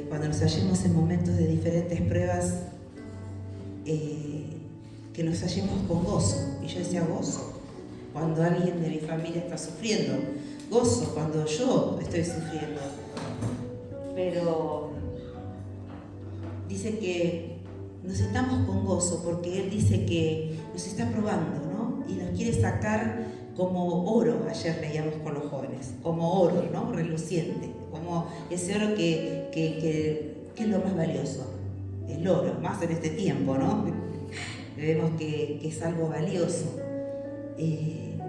cuando nos hallemos en momentos de diferentes pruebas, que nos hallemos con gozo. Y yo decía gozo cuando alguien de mi familia está sufriendo, gozo cuando yo estoy sufriendo. Pero dice que nos estamos con gozo porque Él dice que nos está probando, ¿no? Y nos quiere sacar como oro, ayer leíamos con los jóvenes, como oro, ¿no? Reluciente, como ese oro que es lo más valioso, el oro, más en este tiempo, ¿no? Vemos que es algo valioso,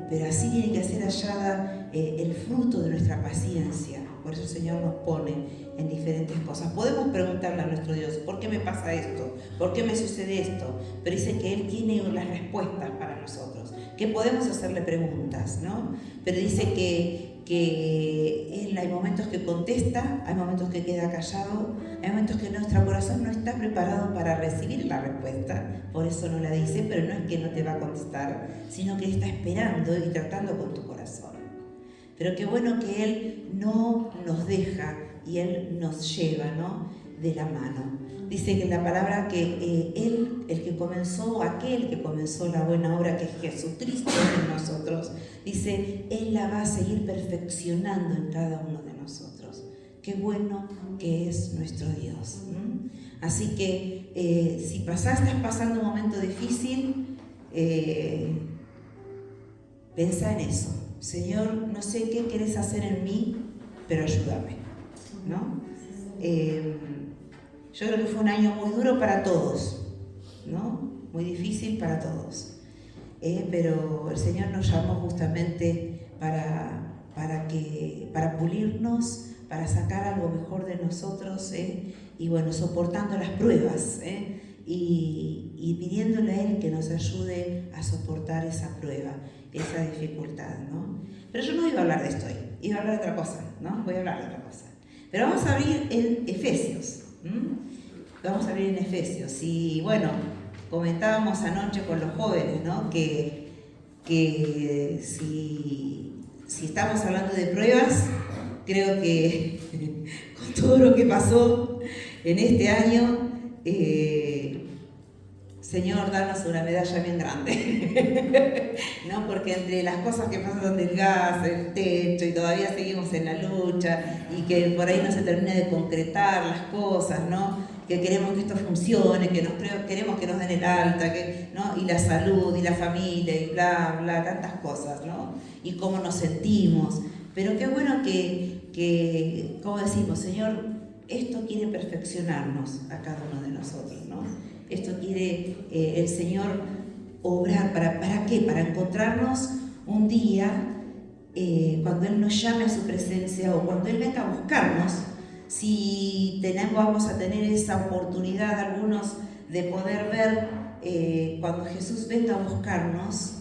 pero así tiene que ser hallada el fruto de nuestra paciencia. Por eso el Señor nos pone en diferentes cosas. Podemos preguntarle a nuestro Dios, ¿por qué me pasa esto? ¿Por qué me sucede esto? Pero dice que Él tiene las respuestas para nosotros, que podemos hacerle preguntas, ¿no? Pero dice que Él hay momentos que contesta, hay momentos que queda callado, hay momentos que nuestro corazón no está preparado para recibir la respuesta, por eso no la dice, pero no es que no te va a contestar, sino que está esperando y tratando con tu corazón. Pero qué bueno que Él no nos deja y Él nos lleva, ¿no?, de la mano. Dice que en la palabra que Él, aquel que comenzó la buena obra, que es Jesucristo en nosotros, dice, Él la va a seguir perfeccionando en cada uno de nosotros. Qué bueno que es nuestro Dios. Así que si estás pasando un momento difícil, pensá en eso. Señor, no sé qué querés hacer en mí, pero ayúdame, ¿no? Yo creo que fue un año muy duro para todos, ¿no? Muy difícil para todos. Pero el Señor nos llamó justamente para pulirnos, para sacar algo mejor de nosotros, y bueno, soportando las pruebas, y pidiéndole a Él que nos ayude a soportar esa prueba, esa dificultad, ¿no? Pero yo no iba a hablar de esto hoy, iba a hablar de otra cosa, ¿no? Voy a hablar de otra cosa. Pero vamos a abrir en Efesios. Vamos a abrir en Efesios. Y bueno, comentábamos anoche con los jóvenes, ¿no?, que si estamos hablando de pruebas, creo que con todo lo que pasó en este año, Señor, danos una medalla bien grande, ¿no? Porque entre las cosas que pasan del gas, el techo, y todavía seguimos en la lucha, y que por ahí no se termina de concretar las cosas, ¿no? Que queremos que esto funcione, queremos que nos den el alta, ¿no? Y la salud, y la familia, y bla, bla, tantas cosas, ¿no? Y cómo nos sentimos. Pero qué bueno que como decimos, Señor, esto quiere perfeccionarnos a cada uno de nosotros, ¿no? Esto quiere el Señor obrar. ¿Para qué? Para encontrarnos un día, cuando Él nos llame a su presencia, o cuando Él venga a buscarnos, si vamos a tener esa oportunidad algunos de poder ver, cuando Jesús venga a buscarnos,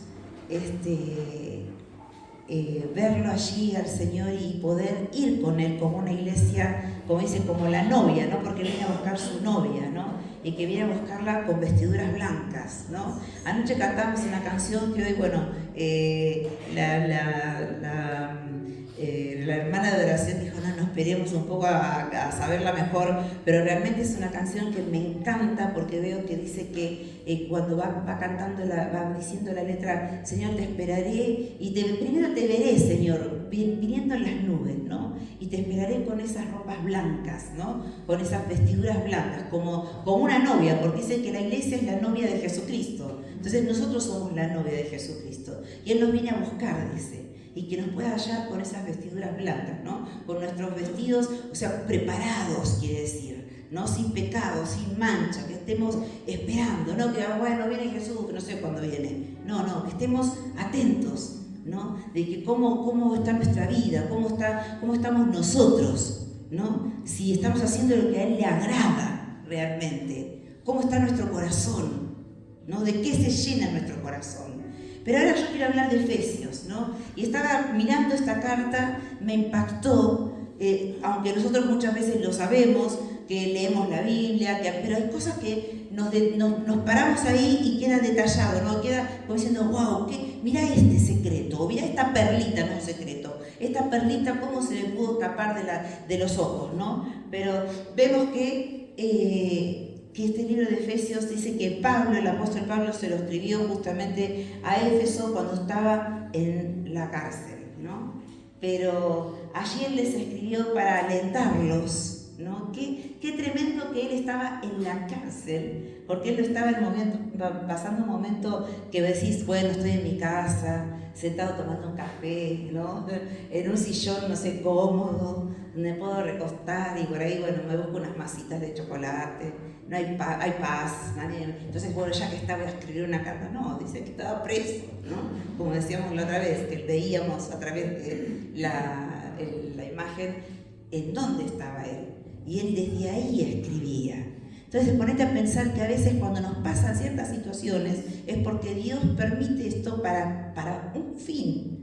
verlo allí al Señor y poder ir con Él como una iglesia, como dice, como la novia, ¿no? Porque viene a buscar su novia, ¿no? Y que viene a buscarla con vestiduras blancas, ¿no? Anoche cantamos una canción que hoy, bueno, la hermana de oración dijo, no esperemos un poco a saberla mejor, pero realmente es una canción que me encanta, porque veo que dice que cuando va cantando, va diciendo la letra, Señor, te esperaré, y primero te veré, Señor, viniendo en las nubes, ¿no? Y te esperaré con esas ropas blancas, ¿no? Con esas vestiduras blancas, como una novia, porque dice que la iglesia es la novia de Jesucristo. Entonces nosotros somos la novia de Jesucristo, y Él nos viene a buscar, dice, y que nos pueda hallar con esas vestiduras blancas, ¿no? Con nuestros vestidos, o sea, preparados, quiere decir, ¿no? Sin pecado, sin mancha, que estemos esperando, ¿no? Que, bueno, viene Jesús, que no sé cuándo viene. No, que estemos atentos, ¿no? De que cómo está nuestra vida, cómo estamos nosotros, ¿no? Si estamos haciendo lo que a Él le agrada realmente, cómo está nuestro corazón, ¿no? De qué se llena nuestro corazón. Pero ahora yo quiero hablar de Efesios, ¿no? Y estaba mirando esta carta, me impactó, aunque nosotros muchas veces lo sabemos, que leemos la Biblia, pero hay cosas que nos paramos ahí y queda detallado, ¿no? Queda como diciendo, wow, mira este secreto, mira esta perlita, no un secreto, esta perlita, cómo se le pudo escapar de los ojos, ¿no? Pero vemos que este libro de Efesios dice que Pablo, el apóstol Pablo, se lo escribió justamente a Éfeso cuando estaba en la cárcel, ¿no? Pero allí él les escribió para alentarlos, ¿no? Qué tremendo que él estaba en la cárcel, porque él no estaba pasando un momento que decís, bueno, estoy en mi casa, sentado tomando un café, ¿no? En un sillón, no sé, cómodo, donde puedo recostar y por ahí, bueno, me busco unas masitas de chocolate, no hay paz, nadie. Entonces, bueno, ya que estaba a escribir una carta, no, dice que estaba preso, ¿no? Como decíamos la otra vez, que veíamos a través de la imagen en dónde estaba él. Y él desde ahí escribía. Entonces, ponete a pensar que a veces cuando nos pasan ciertas situaciones es porque Dios permite esto para un fin,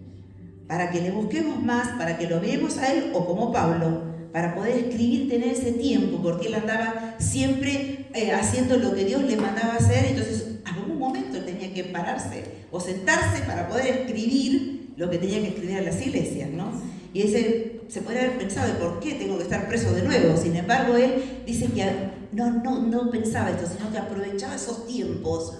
para que le busquemos más, para que lo veamos a él, o como Pablo, para poder escribir, tener ese tiempo, porque él andaba siempre haciendo lo que Dios le mandaba hacer. Entonces, a algún momento él tenía que pararse o sentarse para poder escribir lo que tenía que escribir a las iglesias, ¿no? Y se podría haber pensado, ¿por qué tengo que estar preso de nuevo? Sin embargo, él dice que no pensaba esto, sino que aprovechaba esos tiempos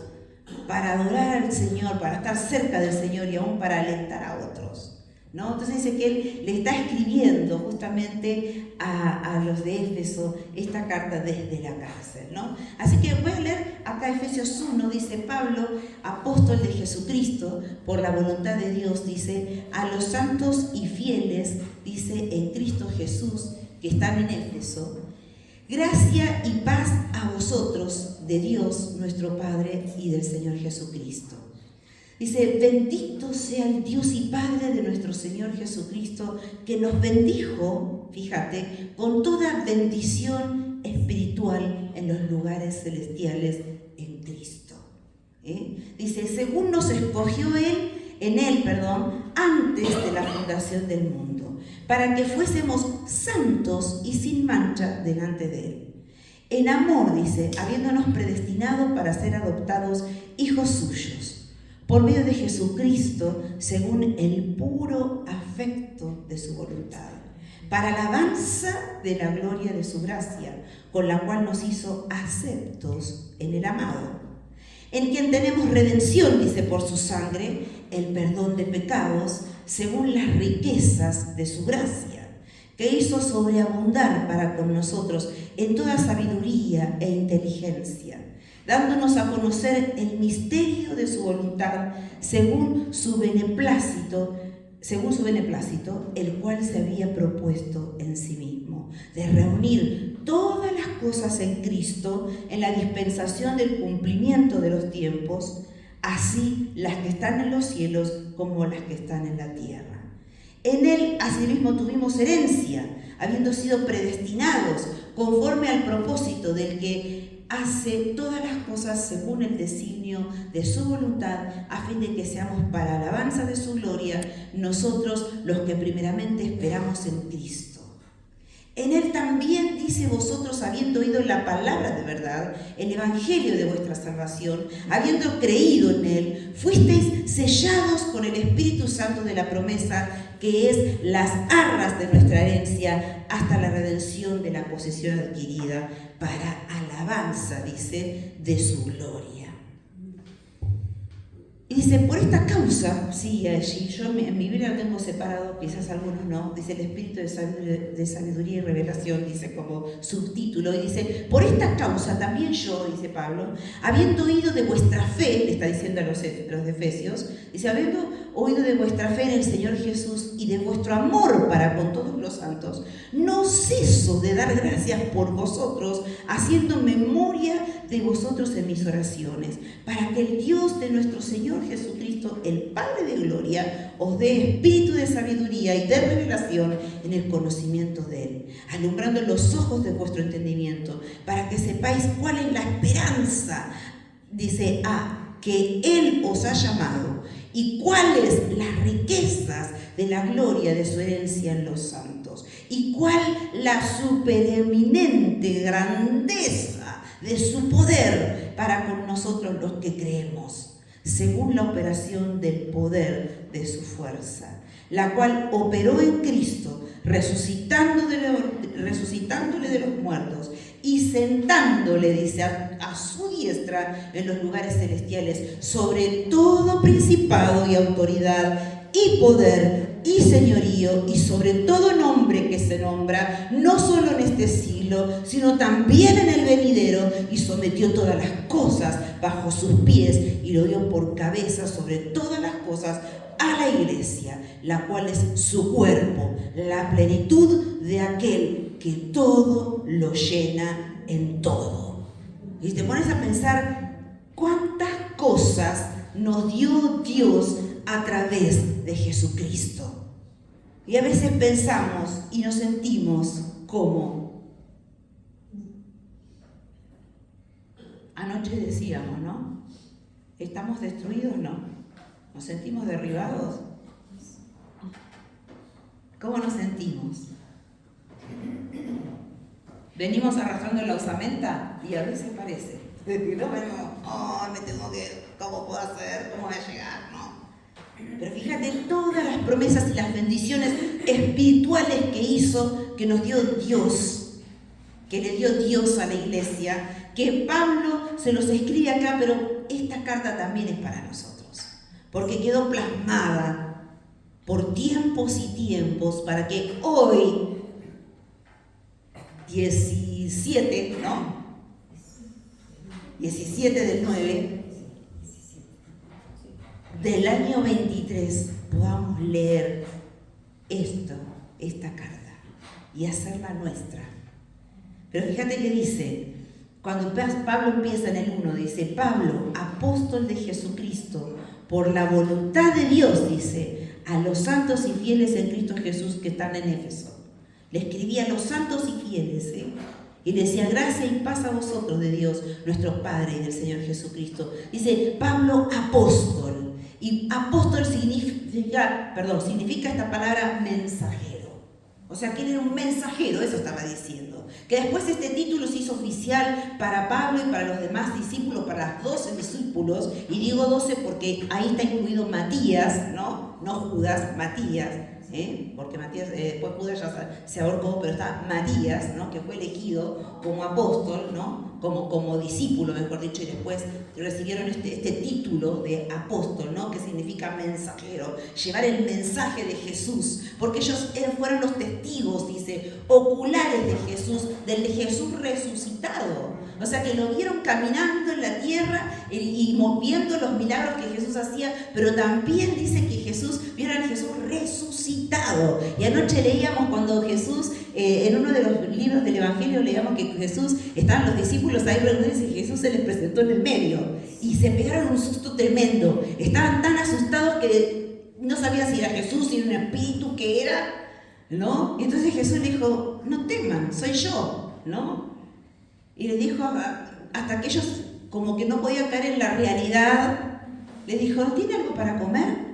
para adorar al Señor, para estar cerca del Señor y aún para alentar a otros, ¿no? Entonces dice que él le está escribiendo justamente a los de Éfeso esta carta desde la cárcel, ¿no? Así que voy a leer acá Efesios 1, dice Pablo, apóstol de Jesucristo, por la voluntad de Dios, dice, a los santos y fieles, dice, en Cristo Jesús, que están en Éfeso, gracia y paz a vosotros de Dios nuestro Padre y del Señor Jesucristo. Dice, bendito sea el Dios y Padre de nuestro Señor Jesucristo, que nos bendijo, fíjate, con toda bendición espiritual en los lugares celestiales en Cristo. Dice, según nos escogió en él, antes de la fundación del mundo, para que fuésemos santos y sin mancha delante de él. En amor, dice, habiéndonos predestinado para ser adoptados hijos suyos, por medio de Jesucristo, según el puro afecto de su voluntad, para alabanza de la gloria de su gracia, con la cual nos hizo aceptos en el amado, en quien tenemos redención, dice, por su sangre, el perdón de pecados, según las riquezas de su gracia, que hizo sobreabundar para con nosotros en toda sabiduría e inteligencia, dándonos a conocer el misterio de su voluntad, según su beneplácito, el cual se había propuesto en sí mismo, de reunir todas las cosas en Cristo, en la dispensación del cumplimiento de los tiempos, así las que están en los cielos como las que están en la tierra. En él asimismo tuvimos herencia, habiendo sido predestinados conforme al propósito del que hace todas las cosas según el designio de su voluntad, a fin de que seamos para alabanza de su gloria, nosotros los que primeramente esperamos en Cristo. En él también, dice, vosotros, habiendo oído la palabra de verdad, el evangelio de vuestra salvación, habiendo creído en él, fuisteis sellados con el Espíritu Santo de la promesa, que es las arras de nuestra herencia, hasta la redención de la posesión adquirida, para alabanza, dice, de su gloria. Y dice, por esta causa, sí, allí, yo en mi Biblia lo tengo separado, quizás algunos no, dice el espíritu de sabiduría y revelación, dice como subtítulo, y dice, por esta causa también yo, dice Pablo, habiendo oído de vuestra fe, le está diciendo a los de Efesios, dice, habiendo oído de vuestra fe en el Señor Jesús y de vuestro amor para con todos los santos, no ceso de dar gracias por vosotros, haciendo memoria de vosotros en mis oraciones, para que el Dios de nuestro Señor Jesucristo, el Padre de gloria, os dé espíritu de sabiduría y de revelación en el conocimiento de él, alumbrando los ojos de vuestro entendimiento, para que sepáis cuál es la esperanza, dice, que él os ha llamado, y cuáles las riquezas de la gloria de su herencia en los santos, y cuál la supereminente grandeza de su poder para con nosotros los que creemos, según la operación del poder de su fuerza, la cual operó en Cristo, resucitándole de los muertos y sentándole, dice, a su diestra en los lugares celestiales, sobre todo principado y autoridad y poder y señorío y sobre todo nombre que se nombra, no solo en este siglo, sino también en el venidero, y sometió todas las cosas bajo sus pies y lo dio por cabeza sobre todas las cosas a la iglesia, la cual es su cuerpo, la plenitud de aquel que todo lo llena en todo. Y te pones a pensar cuántas cosas nos dio Dios a través de Jesucristo. Y a veces pensamos y nos sentimos como anoche decíamos, ¿no? ¿Estamos destruidos? No. ¿Nos sentimos derribados? ¿Cómo nos sentimos? Venimos arrastrando la osamenta y a veces parece. No venimos, me tengo que, ¿cómo puedo hacer? ¿Cómo voy a llegar? No. Pero fíjate todas las promesas y las bendiciones espirituales que hizo, que nos dio Dios, que le dio Dios a la iglesia, que Pablo se los escribe acá, pero esta carta también es para nosotros, porque quedó plasmada por tiempos y tiempos para que hoy, 17, ¿no? 17 del 9 del año 23 podamos leer esta carta y hacerla nuestra. Pero fíjate que dice, cuando Pablo empieza en el 1, dice, Pablo, apóstol de Jesucristo, por la voluntad de Dios, dice, a los santos y fieles en Cristo Jesús que están en Éfeso. Le escribía a los santos y fieles, y le decía, gracia y paz a vosotros de Dios, nuestro Padre y del Señor Jesucristo. Dice, Pablo, apóstol. Y apóstol significa esta palabra mensajero. O sea, que él era un mensajero, eso estaba diciendo. Que después este título se hizo oficial para Pablo y para los demás discípulos, para los 12 discípulos. Y digo 12 porque ahí está incluido Matías, ¿no? No Judas, Matías. Porque Matías, después Judas ya se ahorcó, pero está Matías, ¿no? Que fue elegido como apóstol, ¿no? Como discípulo, mejor dicho, y después recibieron este título de apóstol, ¿no? Que significa mensajero, llevar el mensaje de Jesús, porque ellos fueron los testigos, dice, oculares de Jesús, del Jesús resucitado. O sea, que lo vieron caminando en la tierra y moviendo los milagros que Jesús hacía, pero también dice que vieron al Jesús resucitado. Y anoche leíamos cuando Jesús, en uno de los libros del Evangelio, leíamos que Jesús, estaban los discípulos ahí reunidos y Jesús se les presentó en el medio. Y se pegaron un susto tremendo. Estaban tan asustados que no sabían si era Jesús, si era un espíritu, qué era, ¿no? Y entonces Jesús le dijo, no teman, soy yo, ¿no? Y le dijo, hasta que ellos como que no podían caer en la realidad, le dijo, ¿tiene algo para comer?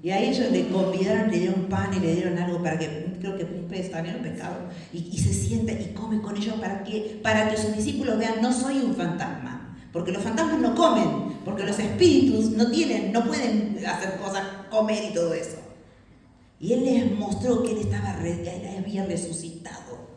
Y a ellos le convidaron, le dieron pan y le dieron algo para que, creo que un pez, también un pescado, y se sienta y come con ellos para que sus discípulos vean, no soy un fantasma, porque los fantasmas no comen, porque los espíritus no pueden hacer cosas, comer y todo eso. Y él les mostró que él había resucitado,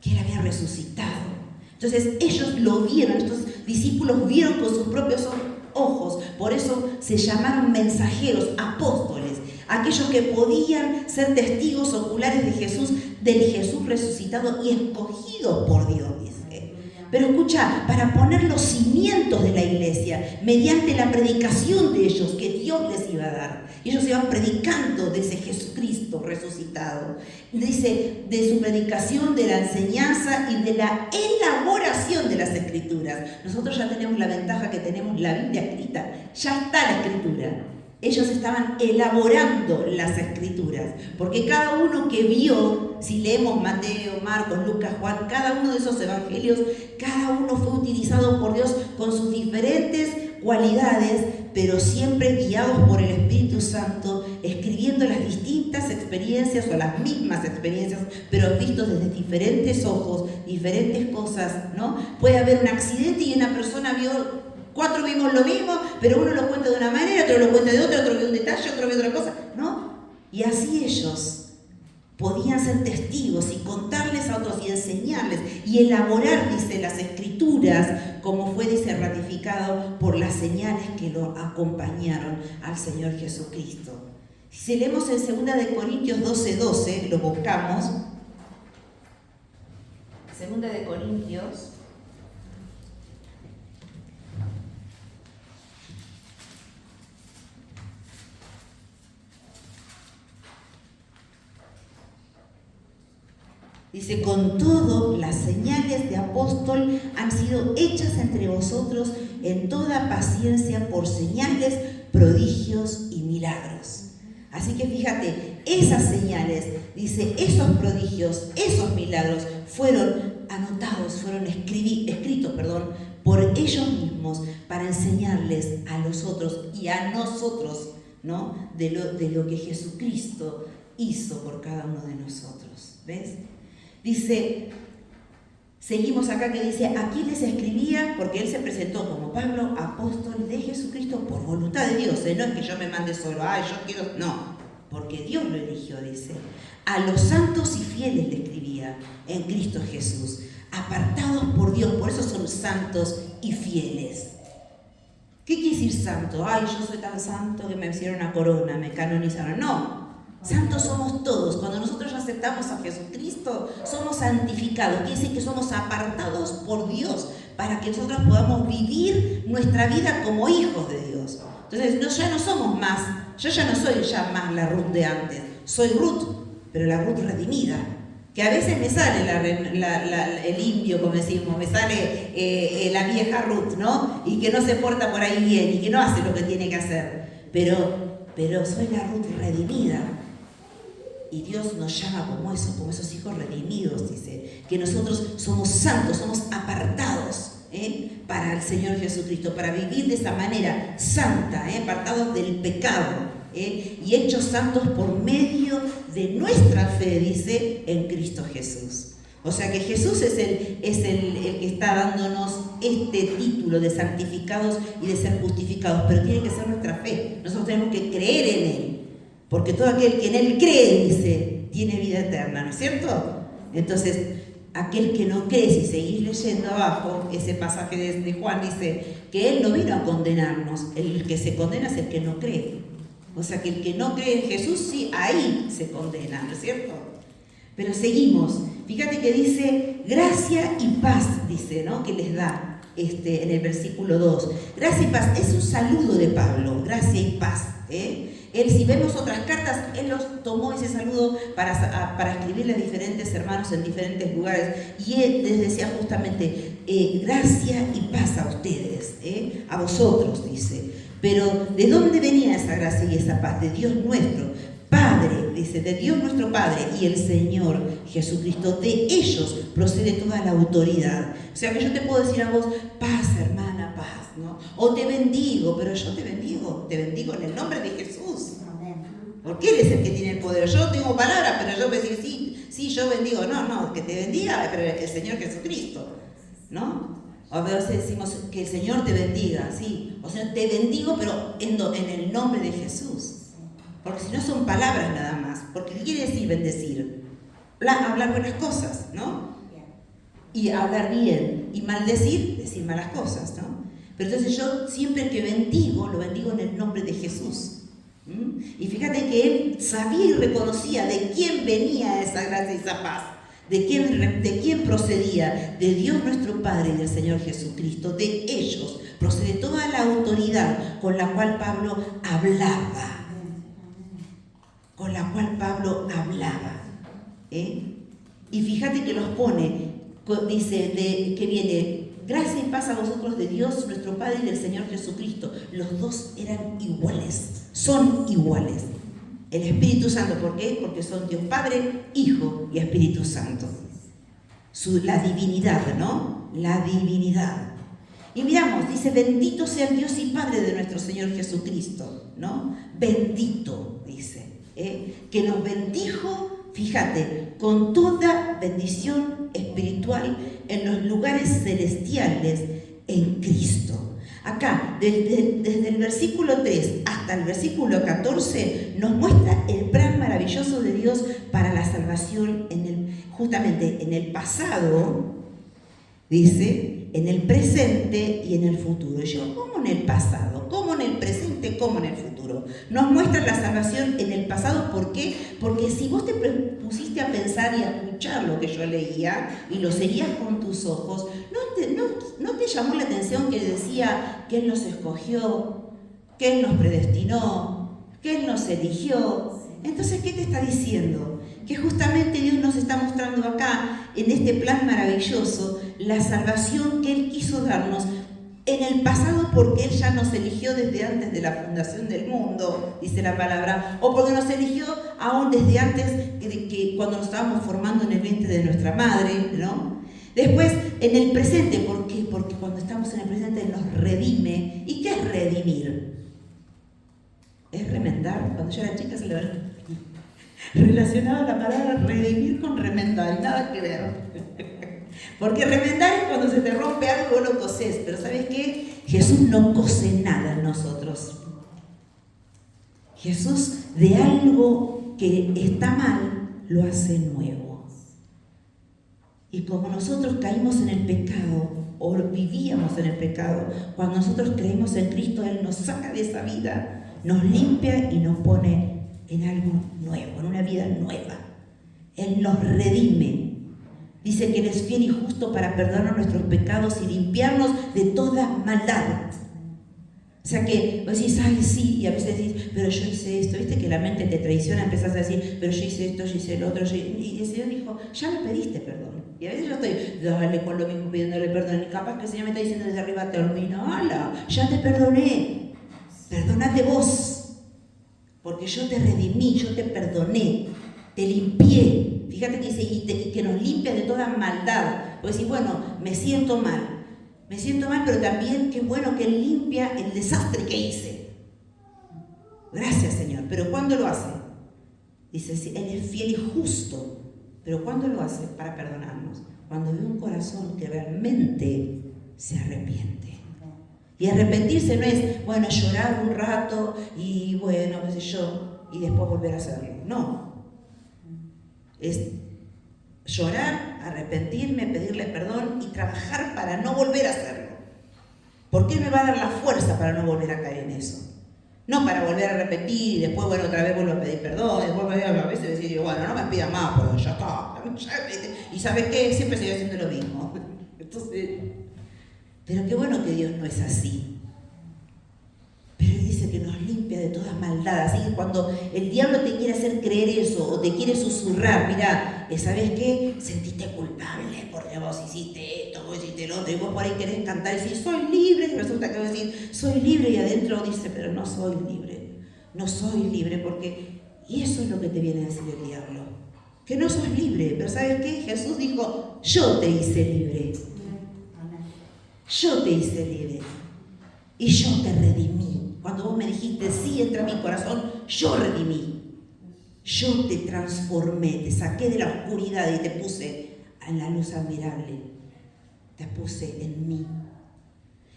que él había resucitado. Entonces ellos lo vieron, estos discípulos vieron con sus propios ojos, por eso se llamaron mensajeros, apóstoles, aquellos que podían ser testigos oculares de Jesús, del Jesús resucitado y escogidos por Dios, dice. Pero escucha, para poner los cimientos de la iglesia, mediante la predicación de ellos que Dios les iba a dar. Ellos iban predicando de ese Jesucristo resucitado. Dice, de su predicación, de la enseñanza y de la elaboración de las Escrituras. Nosotros ya tenemos la ventaja que tenemos la Biblia escrita. Ya está la Escritura. Ellos estaban elaborando las Escrituras, porque cada uno que vio, si leemos Mateo, Marcos, Lucas, Juan, cada uno de esos evangelios, cada uno fue utilizado por Dios con sus diferentes cualidades, pero siempre guiados por el Espíritu Santo, escribiendo las distintas experiencias o las mismas experiencias, pero vistos desde diferentes ojos, diferentes cosas, ¿no? Puede haber un accidente y una persona vio, 4 vimos lo mismo, pero uno lo cuenta de una manera, otro lo cuenta de otra, otro vio un detalle, otro vio otra cosa, ¿no? Y así ellos podían ser testigos y contarles a otros y enseñarles y elaborar, dice, las escrituras, como fue, dice, ratificado por las señales que lo acompañaron al Señor Jesucristo. Si leemos en 2 de Corintios 12:12, lo buscamos. 2 de Corintios. Dice, con todo, las señales de apóstol han sido hechas entre vosotros en toda paciencia por señales, prodigios y milagros. Así que fíjate, esas señales, dice, esos prodigios, esos milagros fueron anotados, fueron escritos por ellos mismos para enseñarles a los otros y a nosotros, ¿no? de lo que Jesucristo hizo por cada uno de nosotros. ¿Ves? Dice, seguimos acá que dice, aquí les escribía, porque él se presentó como Pablo, apóstol de Jesucristo por voluntad de Dios. No es que yo me mande solo, yo quiero, no, porque Dios lo eligió, dice. A los santos y fieles le escribía en Cristo Jesús, apartados por Dios, por eso son santos y fieles. ¿Qué quiere decir santo? Yo soy tan santo que me hicieron una corona, me canonizaron. No. Santos somos todos. Cuando nosotros aceptamos a Jesucristo, somos santificados. Quiere decir que somos apartados por Dios para que nosotros podamos vivir nuestra vida como hijos de Dios. Entonces, ya no somos más. Yo ya no soy ya más la Ruth de antes. Soy Ruth, pero la Ruth redimida. Que a veces me sale el indio, como decimos, me sale la vieja Ruth, ¿no? Y que no se porta por ahí bien y que no hace lo que tiene que hacer. Pero soy la Ruth redimida. Y Dios nos llama como esos hijos redimidos, dice, que nosotros somos santos, somos apartados para el Señor Jesucristo, para vivir de esa manera santa, apartados del pecado, y hechos santos por medio de nuestra fe, dice, en Cristo Jesús. O sea que Jesús es el que está dándonos este título de santificados y de ser justificados, pero tiene que ser nuestra fe. Nosotros tenemos que creer en Él. Porque todo aquel que en Él cree, dice, tiene vida eterna, ¿no es cierto? Entonces, aquel que no cree, si seguís leyendo abajo, ese pasaje de Juan dice que Él no vino a condenarnos, el que se condena es el que no cree. O sea, que el que no cree en Jesús, sí, ahí se condena, ¿no es cierto? Pero seguimos. Fíjate que dice, gracia y paz, dice, ¿no? Que les da en el versículo 2. Gracia y paz, es un saludo de Pablo, gracia y paz, Él, si vemos otras cartas, él los tomó ese saludo para escribirle a diferentes hermanos en diferentes lugares. Y él les decía justamente, gracia y paz a ustedes, a vosotros, dice. Pero, ¿de dónde venía esa gracia y esa paz? De Dios nuestro Padre, dice, de Dios nuestro Padre y el Señor Jesucristo. De ellos procede toda la autoridad. O sea que yo te puedo decir a vos, paz, hermana, paz, ¿no? O te bendigo, pero yo te bendigo en el nombre de Jesús. Porque Él es el que tiene el poder. Yo tengo palabras, pero yo voy a decir, sí, yo bendigo. No, que te bendiga pero el Señor Jesucristo, ¿no? A veces decimos que el Señor te bendiga, sí. O sea, te bendigo, pero en el nombre de Jesús. Porque si no son palabras nada más. Porque ¿qué quiere decir bendecir? Hablar buenas cosas, ¿no? Y hablar bien. Y maldecir, decir malas cosas, ¿no? Pero entonces yo siempre que bendigo, lo bendigo en el nombre de Jesús. Y fíjate que él sabía y reconocía de quién venía esa gracia y esa paz. ¿De quién procedía? De Dios nuestro Padre y del Señor Jesucristo. De ellos procede toda la autoridad con la cual Pablo hablaba. Y fíjate que los pone, dice, que viene, gracia y paz a vosotros de Dios nuestro Padre y del Señor Jesucristo. Los dos eran iguales, son iguales. El Espíritu Santo, ¿por qué? Porque son Dios Padre, Hijo y Espíritu Santo. La divinidad, ¿no? La divinidad. Y miramos, dice, bendito sea el Dios y Padre de nuestro Señor Jesucristo, ¿no? Bendito, dice, que nos bendijo, fíjate, con toda bendición espiritual en los lugares celestiales en Cristo, Acá, desde el versículo 3 hasta el versículo 14, nos muestra el plan maravilloso de Dios para la salvación justamente en el pasado, dice, en el presente y en el futuro. Y yo, ¿cómo en el pasado? ¿Cómo en el presente? ¿Cómo en el futuro? Nos muestra la salvación en el pasado. ¿Por qué? Porque si vos te pusiste a pensar y a escuchar lo que yo leía y lo seguías con tus ojos, ¿no te llamó la atención que decía que Él nos escogió, que Él nos predestinó, que Él nos eligió? Entonces, ¿qué te está diciendo? Que justamente Dios nos está mostrando acá, en este plan maravilloso, la salvación que Él quiso darnos en el pasado, porque Él ya nos eligió desde antes de la fundación del mundo, dice la palabra, o porque nos eligió aún desde antes que cuando nos estábamos formando en el vientre de nuestra madre, ¿no? Después, en el presente, ¿por qué? Porque cuando estamos en el presente nos redime. ¿Y qué es redimir? Es remendar. Cuando yo era chica se le relacionaba la palabra redimir con remendar, y nada que ver. Porque remendar es cuando se te rompe algo y vos lo cosés, pero ¿sabes qué? Jesús no cose nada en nosotros. Jesús de algo que está mal lo hace nuevo. Y como nosotros caímos en el pecado, o vivíamos en el pecado, cuando nosotros creímos en Cristo, Él nos saca de esa vida, nos limpia y nos pone en algo nuevo, en una vida nueva. Él nos redime. Dice que Él es fiel y justo para perdonar nuestros pecados y limpiarnos de toda maldad. O sea que vos decís, ay, sí, y a veces decís, pero yo hice esto, viste que la mente te traiciona, empezás a decir, pero yo hice esto, yo hice el otro, y el Señor dijo, ya me pediste perdón. Y a veces yo estoy, dale con lo mismo pidiéndole perdón, y capaz que el Señor me está diciendo desde arriba, termina, ala, ya te perdoné, perdónate vos, porque yo te redimí, yo te perdoné, te limpié. Fíjate que dice, y que nos limpia de toda maldad. Pues decís, bueno, me siento mal, pero también qué bueno que Él limpia el desastre que hice. Gracias, Señor. ¿Pero cuándo lo hace? Dice, Él es fiel y justo. ¿Pero cuándo lo hace? Para perdonarnos. Cuando ve un corazón que realmente se arrepiente. Y arrepentirse no es, bueno, llorar un rato y bueno, qué sé yo, y después volver a hacerlo. No. Es llorar, arrepentirme, pedirle perdón y trabajar para no volver a hacerlo. ¿Por qué me va a dar la fuerza para no volver a caer en eso? No para volver a repetir y después, bueno, otra vez vuelvo a pedir perdón, y después a veces decir, bueno, no me pidas más, pero ya está. Y ¿sabes qué? Siempre sigo haciendo lo mismo. Entonces, pero qué bueno que Dios no es así. Pero Él dice que nos limpia de toda maldad. Así que cuando el diablo te quiere hacer creer eso o te quiere susurrar, mira, ¿sabes qué? Sentiste culpable porque vos hiciste esto, vos hiciste lo otro, y vos por ahí querés cantar y decir, soy libre, y resulta que vos decís, soy libre, y adentro dice, pero no soy libre, porque, y eso es lo que te viene a decir el diablo, que no sos libre. Pero ¿sabes qué? Jesús dijo, yo te hice libre, yo te hice libre, y yo te redimí. Cuando vos me dijiste, sí, entra a mi corazón, yo redimí. Yo te transformé, te saqué de la oscuridad y te puse en la luz admirable. Te puse en mí.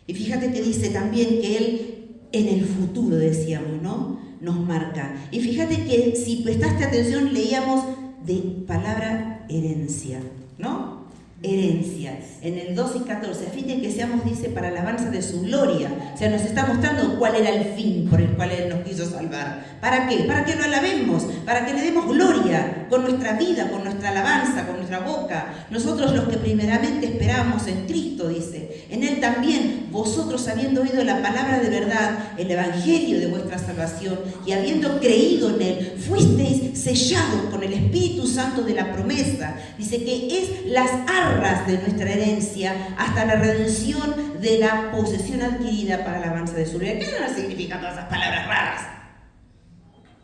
Y fíjate que dice también que Él en el futuro, decíamos, ¿no? Nos marca. Y fíjate que si prestaste atención, leíamos de palabra herencia, ¿no? Herencia, en el 2 y 14, a fin de que seamos, dice, para alabanza de su gloria. O sea, nos está mostrando cuál era el fin por el cual Él nos quiso salvar. ¿Para qué? Para que lo alabemos, para que le demos gloria con nuestra vida, con nuestra alabanza, con nuestra boca. Nosotros los que primeramente esperamos en Cristo, dice, en Él también, vosotros habiendo oído la palabra de verdad, el evangelio de vuestra salvación, y habiendo creído en Él, fuisteis sellados con el Espíritu Santo de la promesa. Dice que es las arras de nuestra herencia hasta la redención de la posesión adquirida para la alabanza de su gloria. ¿Qué no significan todas esas palabras raras?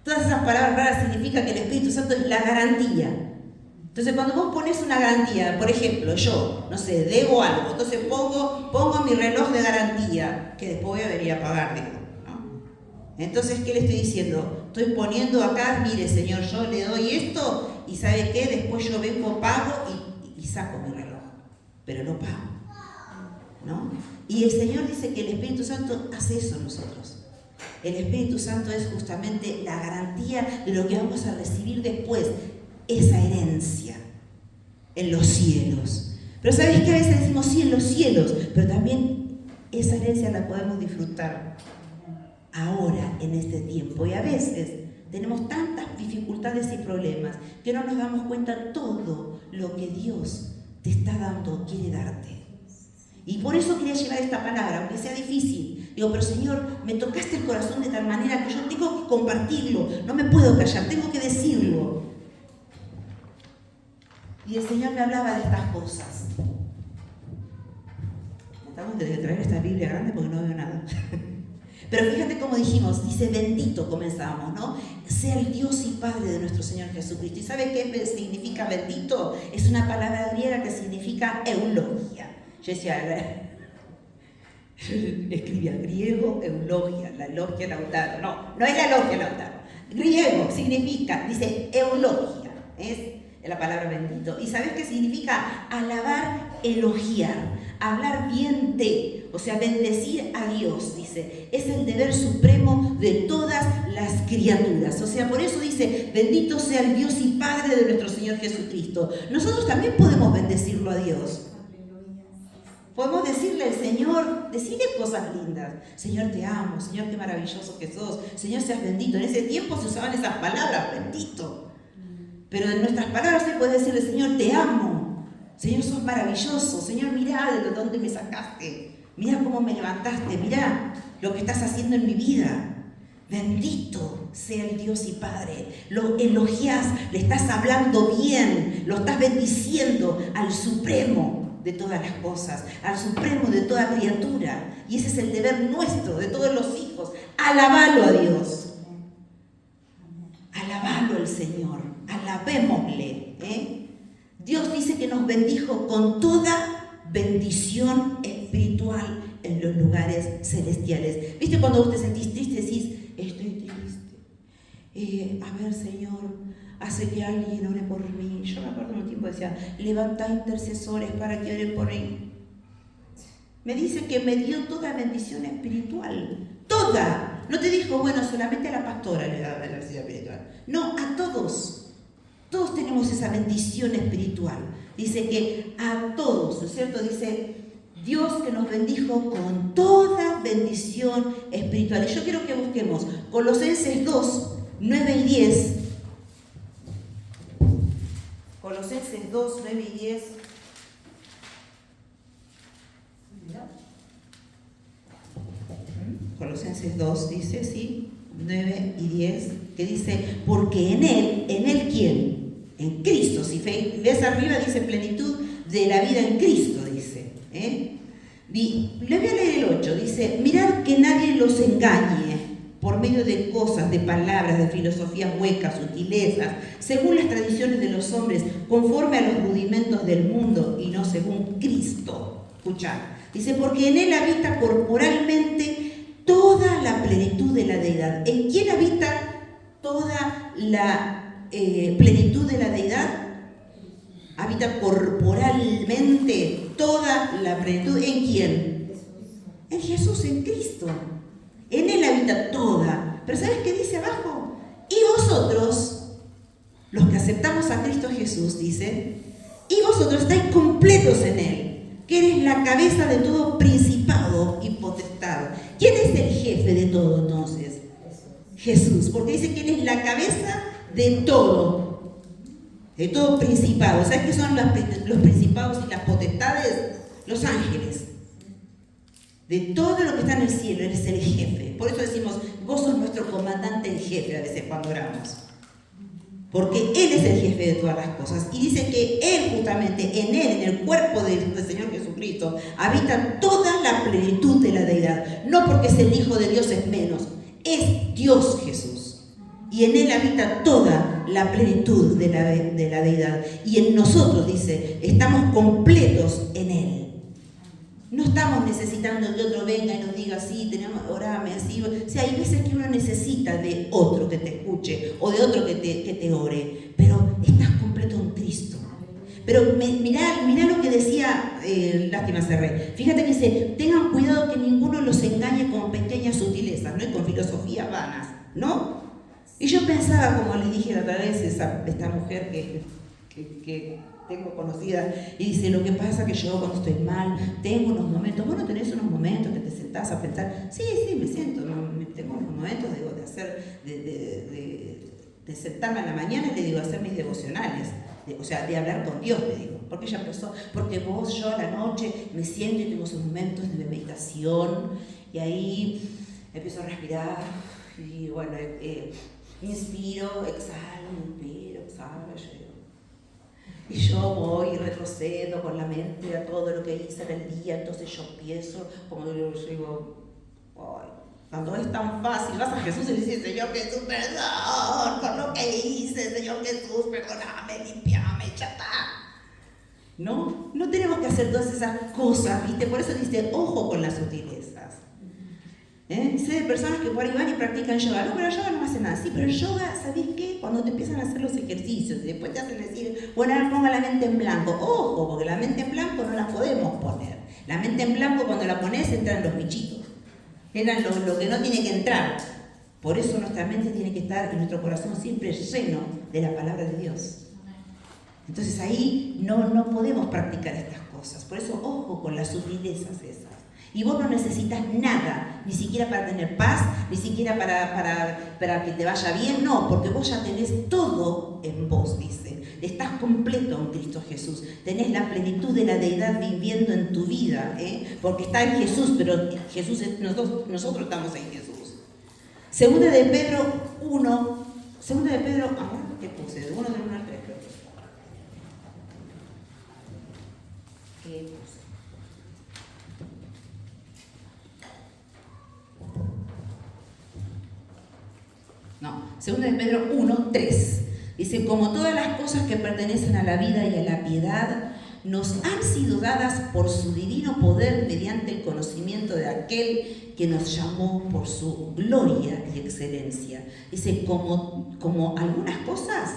Todas esas palabras raras significan que el Espíritu Santo es la garantía. Entonces, cuando vos pones una garantía, por ejemplo, yo, no sé, debo algo, entonces pongo mi reloj de garantía, que después voy a venir a pagar, digo, ¿no? Entonces, ¿qué le estoy diciendo? Estoy poniendo acá, mire, Señor, yo le doy esto, y ¿sabe qué? Después yo vengo, pago y saco mi reloj, pero no pago. ¿no? Y el Señor dice que el Espíritu Santo hace eso en nosotros. El Espíritu Santo es justamente la garantía de lo que vamos a recibir después, esa herencia en los cielos. Pero ¿sabéis que a veces decimos sí en los cielos? Pero también esa herencia la podemos disfrutar ahora, en este tiempo. Y a veces tenemos tantas dificultades y problemas que no nos damos cuenta todo lo que Dios te está dando, quiere darte. Y por eso quería llevar esta palabra, aunque sea difícil. Digo, pero Señor, me tocaste el corazón de tal manera que yo tengo que compartirlo, no me puedo callar, tengo que decirlo. Y el Señor me hablaba de estas cosas. Tratamos de traer esta Biblia grande porque no veo nada. Pero fíjate cómo dijimos, dice bendito, comenzamos, ¿no? Sea el Dios y Padre de nuestro Señor Jesucristo. ¿Y sabe qué significa bendito? Es una palabra griega que significa eulogia. Yo decía, escribía griego, eulogia, la logia Lautaro. No es la logia Lautaro. Griego significa, dice eulogia, es la palabra bendito. ¿Y sabes qué significa? Alabar, elogiar, hablar bien de, o sea, bendecir a Dios, dice. Es el deber supremo de todas las criaturas. O sea, por eso dice, bendito sea el Dios y Padre de nuestro Señor Jesucristo. Nosotros también podemos bendecirlo a Dios. Podemos decirle al Señor, decirle cosas lindas. Señor, te amo. Señor, qué maravilloso que sos. Señor, seas bendito. En ese tiempo se usaban esas palabras, bendito. Pero en nuestras palabras se puede decirle, Señor, te amo. Señor, sos maravilloso. Señor, mirá de dónde me sacaste. Mirá cómo me levantaste. Mirá lo que estás haciendo en mi vida. Bendito sea el Dios y Padre. Lo elogiás, le estás hablando bien, lo estás bendiciendo al Supremo de todas las cosas, al Supremo de toda criatura. Y ese es el deber nuestro, de todos los hijos. Alabalo a Dios. Alabalo al Señor. Alabémosle. Dios dice que nos bendijo con toda bendición espiritual en los lugares celestiales. ¿Viste cuando vos te sentís triste? Decís, estoy triste. A ver, Señor, hace que alguien ore por mí. Yo me acuerdo en un tiempo decía, levantá intercesores para que oren por mí. Me dice que me dio toda bendición espiritual. Toda. No te dijo, bueno, solamente a la pastora le da la bendición espiritual. No, a todos. Todos tenemos esa bendición espiritual. Dice que a todos, ¿no es cierto? Dice Dios que nos bendijo con toda bendición espiritual. Y yo quiero que busquemos Colosenses 2, 9 y 10. Colosenses 2, 9 y 10. Colosenses 2 dice, sí, 9 y 10, que dice, porque en él ¿quién? En Cristo. Si ves arriba dice plenitud de la vida en Cristo, dice. Le voy a leer el 8, dice, mirad que nadie los engañe por medio de cosas, de palabras, de filosofías huecas, sutilezas, según las tradiciones de los hombres, conforme a los rudimentos del mundo y no según Cristo. Escuchad, dice, porque en él habita corporalmente toda la plenitud de la deidad. ¿En quién habita toda la plenitud de la deidad? Habita corporalmente toda la plenitud. ¿En quién? En Jesús, en Cristo. En él habita toda. Pero ¿sabes qué dice abajo? Y vosotros, los que aceptamos a Cristo Jesús, dice, y vosotros estáis completos en él, que eres la cabeza de todo principado y potestad. ¿Quién es el jefe de todo entonces? Jesús, porque dice que él es la cabeza de todo principado. ¿Sabes qué son los principados y las potestades? Los ángeles. De todo lo que está en el cielo, Él es el jefe. Por eso decimos, vos sos nuestro comandante en jefe a veces cuando oramos. Porque Él es el jefe de todas las cosas. Y dice que Él justamente, en Él, en el cuerpo del Señor Jesucristo, habita toda la plenitud de la deidad. No porque es el Hijo de Dios es menos. Es Dios Jesús. Y en Él habita toda la plenitud de la deidad. Y en nosotros, dice, estamos completos en Él. No estamos necesitando que otro venga y nos diga, sí, tenemos, orame, así. O sea, hay veces que uno necesita de otro que te escuche o de otro que te ore. Pero estás completo en Cristo. Pero mirá lo que decía, lástima cerré. Fíjate que dice, tengan cuidado que ninguno los engañe con pequeñas sutilezas, ¿no? Y con filosofías vanas, ¿no? Y yo pensaba, como les dije la otra vez, esta mujer que tengo conocida, y dice, lo que pasa es que yo cuando estoy mal, tengo unos momentos, bueno, tenés unos momentos que te sentás a pensar, sí, me siento, tengo unos momentos de sentarme a la mañana y le digo, hacer mis devocionales, de hablar con Dios, le digo, porque ella empezó, porque yo a la noche me siento y tengo esos momentos de meditación, y ahí empiezo a respirar, y bueno, inspiro, exhalo, llego. Y yo voy y retrocedo con la mente a todo lo que hice en el día, entonces yo empiezo, como yo digo, ay, cuando es tan fácil, vas a Jesús y le dices, Señor Jesús, perdón por lo que hice, Señor Jesús, perdóname, limpiame, ya está. No tenemos que hacer todas esas cosas, ¿viste? Por eso dice, ojo con las sutilezas. Sé de personas que por ahí van y practican yoga. No, pero el yoga no hace nada. Sí, pero el yoga, ¿sabés qué? Cuando te empiezan a hacer los ejercicios y después te hacen decir, bueno, ahora ponga la mente en blanco. Ojo, porque la mente en blanco no la podemos poner. La mente en blanco cuando la pones entran los bichitos. Entran lo que no tiene que entrar. Por eso nuestra mente tiene que estar en nuestro corazón siempre lleno de la palabra de Dios. Entonces ahí no podemos practicar estas cosas. Por eso, ojo con las sutilezas esas. Y vos no necesitas nada, ni siquiera para tener paz, ni siquiera para que te vaya bien, no, porque vos ya tenés todo en vos, dice. Estás completo en Cristo Jesús. Tenés la plenitud de la deidad viviendo en tu vida, porque está en Jesús, pero Jesús nosotros estamos en Jesús. Segunda de Pedro 1, ¿qué puse? De 1 del 1 al 3, creo que. ¿Qué puse? No, segunda de Pedro 1, 3. Dice, como todas las cosas que pertenecen a la vida y a la piedad, nos han sido dadas por su divino poder mediante el conocimiento de aquel que nos llamó por su gloria y excelencia. Dice, como algunas cosas,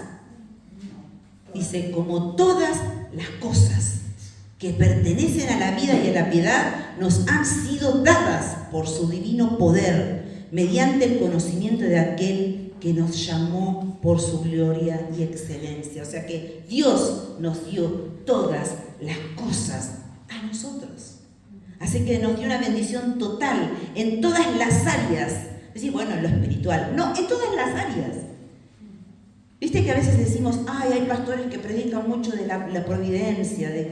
dice, como todas las cosas que pertenecen a la vida y a la piedad, nos han sido dadas por su divino poder mediante el conocimiento de aquel que nos llamó por su gloria y excelencia. O sea que Dios nos dio todas las cosas a nosotros. Así que nos dio una bendición total en todas las áreas. Es decir, bueno, en lo espiritual. No, en todas las áreas. Viste que a veces decimos, ay, hay pastores que predican mucho de la providencia, de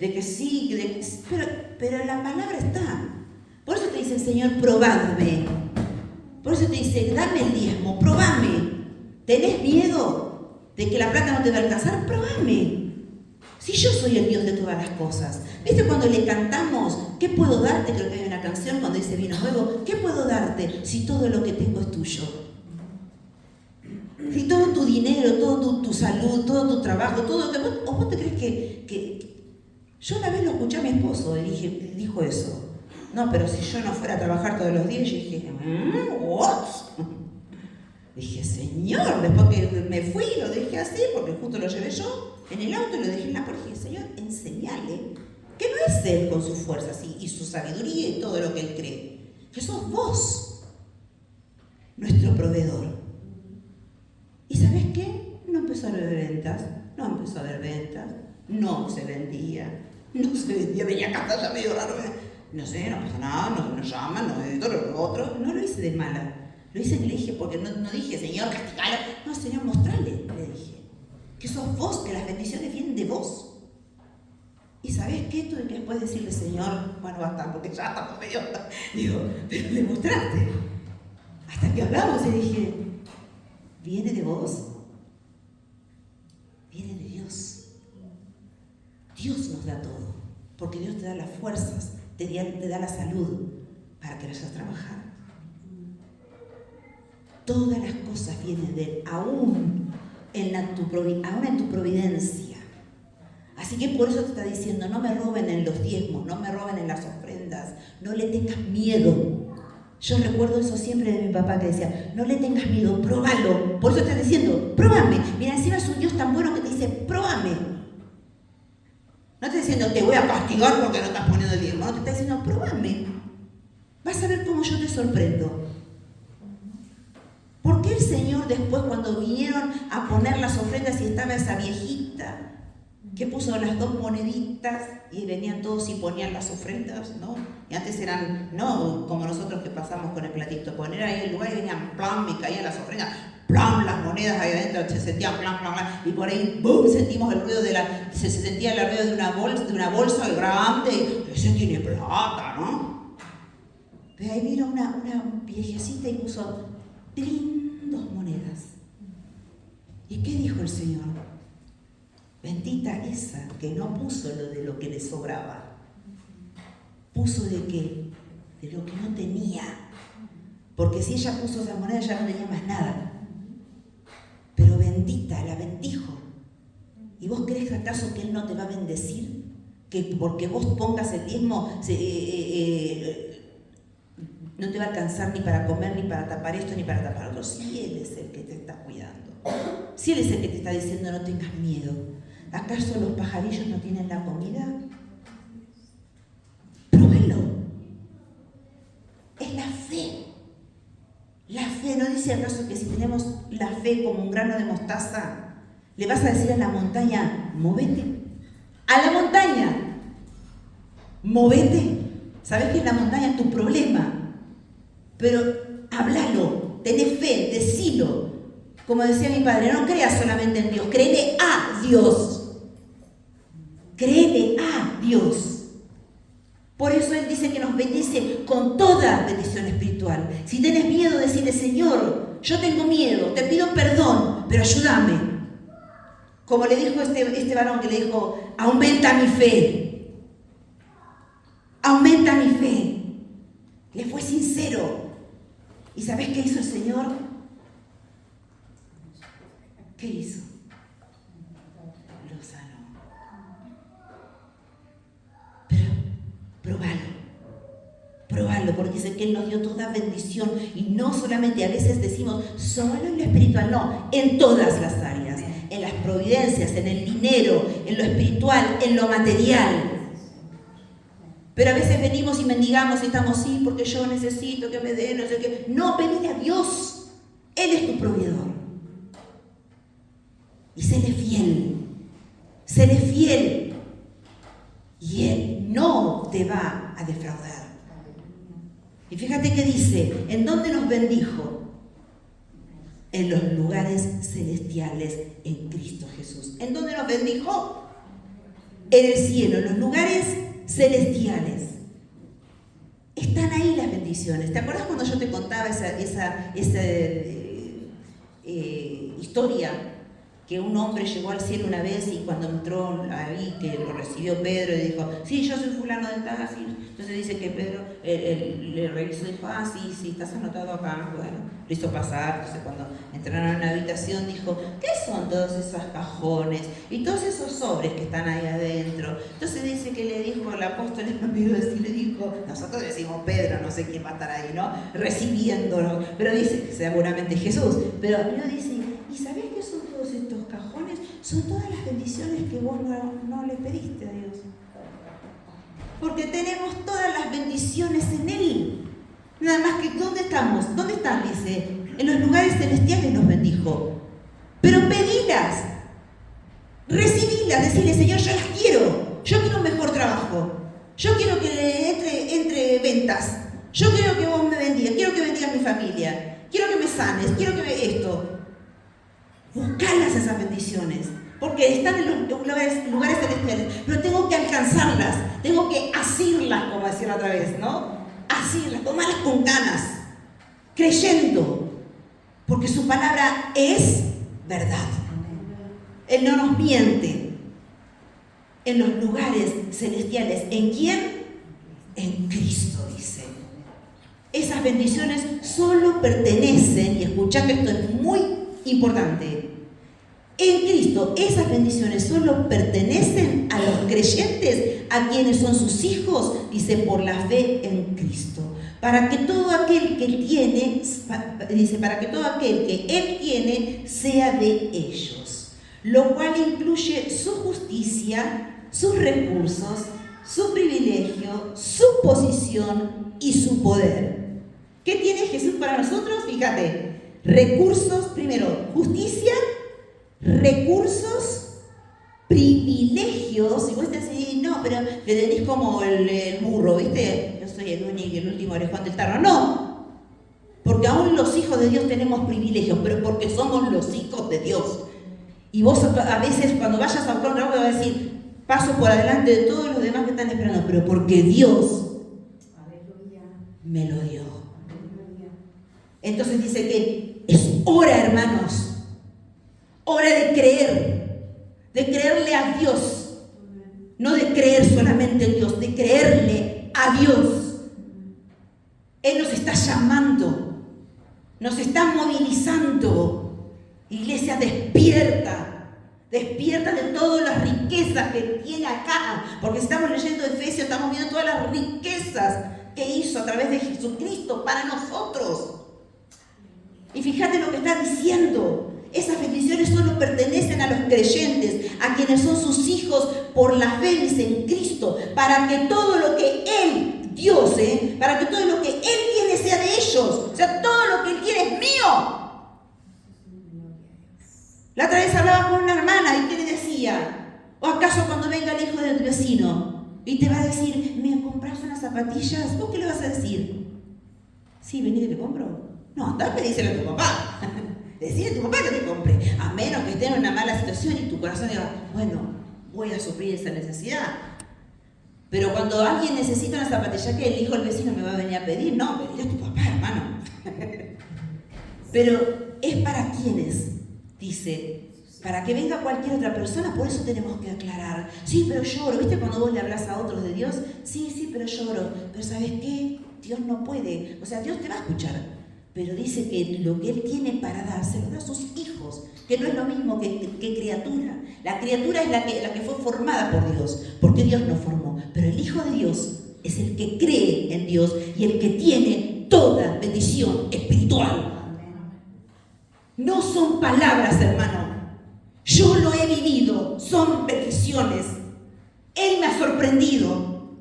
que sí, pero la palabra está. Por eso te dice el Señor, probadme. Por eso te dice, dame el diezmo, probame. ¿Tenés miedo de que la plata no te va a alcanzar? Probame. Si yo soy el Dios de todas las cosas. ¿Viste cuando le cantamos, qué puedo darte? Creo que hay una canción cuando dice vino nuevo, ¿qué puedo darte si todo lo que tengo es tuyo? Si todo tu dinero, todo tu salud, todo tu trabajo, todo que vos te crees que... Yo una vez lo escuché a mi esposo y dijo eso. No, pero si yo no fuera a trabajar todos los días, yo dije, ¿what? Dije, Señor, después que me fui, lo dejé así, porque justo lo llevé yo en el auto y lo dejé en la puerta. Dije, Señor, enseñale que no es Él con sus fuerzas y su sabiduría y todo lo que Él cree, que sos vos, nuestro proveedor. ¿Y sabes qué? No empezó a haber ventas, no se vendía, venía a casa ya medio raro, no sé, no pasa nada, no llaman, no todo lo otro. No lo hice de mala, lo hice que le dije, porque no dije, Señor, castigalo. No, Señor, mostrale, le dije, que sos vos, que las bendiciones vienen de vos. ¿Y sabés qué? Tuve que después decirle, Señor, bueno, basta, porque ya estamos medio... Digo, pero le mostraste. Hasta que hablamos y dije, ¿viene de vos? Viene de Dios. Dios nos da todo, porque Dios te da las fuerzas, te da la salud para que vayas a trabajar. Todas las cosas vienen de Él, aún en tu providencia. Así que por eso te está diciendo, no me roben en los diezmos, no me roben en las ofrendas, no le tengas miedo. Yo recuerdo eso siempre de mi papá que decía, no le tengas miedo, próbalo. Por eso está diciendo, próbame. Mira, encima es un Dios tan bueno que te dice, próbame. No te está diciendo, te voy a castigar porque no estás poniendo el diezmo. No, te está diciendo, probame. Vas a ver cómo yo te sorprendo. ¿Por qué el Señor después, cuando vinieron a poner las ofrendas y estaba esa viejita que puso las 2 moneditas y venían todos y ponían las ofrendas, ¿no? Y antes eran, no como nosotros que pasamos con el platito, poner ahí el lugar y venían, ¡plam!, y caían las ofrendas, ¡plam!, las monedas ahí adentro, se sentían, ¡plam!, ¡plam!, ¡plam!, y por ahí, ¡bum!, sentimos el ruido se sentía el ruido de una bolsa grande, ese tiene plata, ¿no? Pero ahí vino una viejecita y puso, ¡trin!, 2 monedas. ¿Y qué dijo el Señor? Bendita esa que no puso lo que le sobraba. Puso de qué? De lo que no tenía. Porque si ella puso esa moneda ya no tenía más nada. Pero bendita, la bendijo. ¿Y vos crees acaso que Él no te va a bendecir? Que porque vos pongas el diezmo no te va a alcanzar ni para comer, ni para tapar esto, ni para tapar otro. Si Él es el que te está cuidando. Si Él es el que te está diciendo no tengas miedo. ¿Acaso los pajarillos no tienen la comida? Pruébelo. Es la fe. La fe, ¿no dice acaso que si tenemos la fe como un grano de mostaza, le vas a decir a la montaña, movete? A la montaña, movete. ¿Sabes que es la montaña tu problema? Pero háblalo, tenés fe, decilo. Como decía mi padre, no creas solamente en Dios, créele a Dios. Créele a Dios. Por eso Él dice que nos bendice con toda bendición espiritual. Si tenés miedo, decirle, Señor, yo tengo miedo, te pido perdón, pero ayúdame. Como le dijo este varón que le dijo, aumenta mi fe. Aumenta mi fe. Le fue sincero. ¿Y sabés qué hizo el Señor? ¿Qué hizo? Lo sanó. Pero probalo, porque dice que Él nos dio toda bendición y no solamente, a veces decimos, solo en lo espiritual, no, en todas las áreas, en las providencias, en el dinero, en lo espiritual, en lo material. Pero a veces venimos y mendigamos y estamos, sí, porque yo necesito que me dé, no sé qué. No, pedile a Dios, Él es tu proveedor. Y séle fiel. Y Él no te va a defraudar. Y fíjate que dice, ¿en dónde nos bendijo? En los lugares celestiales en Cristo Jesús. ¿En dónde nos bendijo? En el cielo, en los lugares celestiales. Están ahí las bendiciones. ¿Te acuerdas cuando yo te contaba esa historia? Que un hombre llegó al cielo una vez y cuando entró ahí, que lo recibió Pedro y dijo, sí, yo soy fulano de tal, sí. Entonces dice que Pedro le revisó y dijo, sí, estás anotado acá. Bueno, lo hizo pasar. Entonces cuando entraron a la habitación dijo, ¿qué son todos esos cajones y todos esos sobres que están ahí adentro? Entonces dice que le dijo el apóstol, le dijo, nosotros decimos Pedro, no sé quién va a estar ahí, ¿no? Recibiéndolo. Pero dice, seguramente Jesús. Pero Dios dice, ¿y sabés qué son todos estos cajones? Son todas las bendiciones que vos no le pediste a Dios. Porque tenemos todas las bendiciones en Él. Nada más que, ¿dónde estamos? ¿Dónde están? Dice, en los lugares celestiales nos bendijo. Pero pedilas, recibilas, decirle, Señor, yo las quiero. Yo quiero un mejor trabajo. Yo quiero que entre ventas. Yo quiero que vos me bendigas. Quiero que bendigas mi familia. Quiero que me sanes. Quiero que esto. Buscarlas esas bendiciones, porque están en los lugares celestiales, pero tengo que alcanzarlas, tengo que asirlas, como decía la otra vez, ¿no? Asirlas, tomarlas con ganas, creyendo, porque su palabra es verdad. Él no nos miente. En los lugares celestiales, ¿en quién? En Cristo, dice. Esas bendiciones solo pertenecen, y escuchad que esto es muy importante, en Cristo esas bendiciones solo pertenecen a los creyentes, a quienes son sus hijos, dice, por la fe en Cristo, para que todo aquel que Él tiene, dice, para que todo aquel que Él tiene sea de ellos, lo cual incluye su justicia, sus recursos, su privilegio, su posición y su poder. ¿Qué tiene Jesús para nosotros? Fíjate, recursos, primero, justicia, recursos, privilegios. Y vos te decís, no, pero tenés como el burro, ¿viste? Yo soy el único y el último orejón del tarro. No, porque aún los hijos de Dios tenemos privilegios, pero porque somos los hijos de Dios. Y vos a veces cuando vayas a buscar un trabajo vas a decir, paso por adelante de todos los demás que están esperando, pero porque Dios me lo dio. Entonces dice que es hora, hermanos, hora de creerle a Dios, no de creer solamente en Dios, de creerle a Dios. Él nos está llamando, nos está movilizando. Iglesia, despierta de todas las riquezas que tiene acá, porque estamos leyendo Efesios, estamos viendo todas las riquezas que hizo a través de Jesucristo para nosotros. Y fíjate lo que está diciendo. Esas bendiciones solo pertenecen a los creyentes, a quienes son sus hijos por la fe, dice, en Cristo, para que todo lo que Él, Dios, para que todo lo que Él tiene sea de ellos. O sea, todo lo que Él tiene es mío. La otra vez hablaba con una hermana y ¿qué le decía? ¿O acaso cuando venga el hijo del vecino y te va a decir, ¿me compras unas zapatillas? ¿Vos qué le vas a decir? Sí, vení que te compro. No, andá, pedíselo a tu papá. Decile a tu papá que te compre. A menos que esté en una mala situación y tu corazón diga, bueno, voy a suplir esa necesidad. Pero cuando alguien necesita una zapatilla, que el hijo del vecino me va a venir a pedir, no, pedirle a tu papá, hermano. Pero es para quienes. Dice, para que venga cualquier otra persona, por eso tenemos que aclarar. Sí, pero lloro. ¿Viste cuando vos le hablas a otros de Dios? Sí, pero lloro. Pero ¿sabes qué? Dios no puede. O sea, Dios te va a escuchar. Pero dice que lo que Él tiene para dar, se lo da a sus hijos. Que no es lo mismo que criatura. La criatura es la que fue formada por Dios. Porque Dios nos formó. Pero el Hijo de Dios es el que cree en Dios y el que tiene toda bendición espiritual. No son palabras, hermano. Yo lo he vivido. Son bendiciones. Él me ha sorprendido.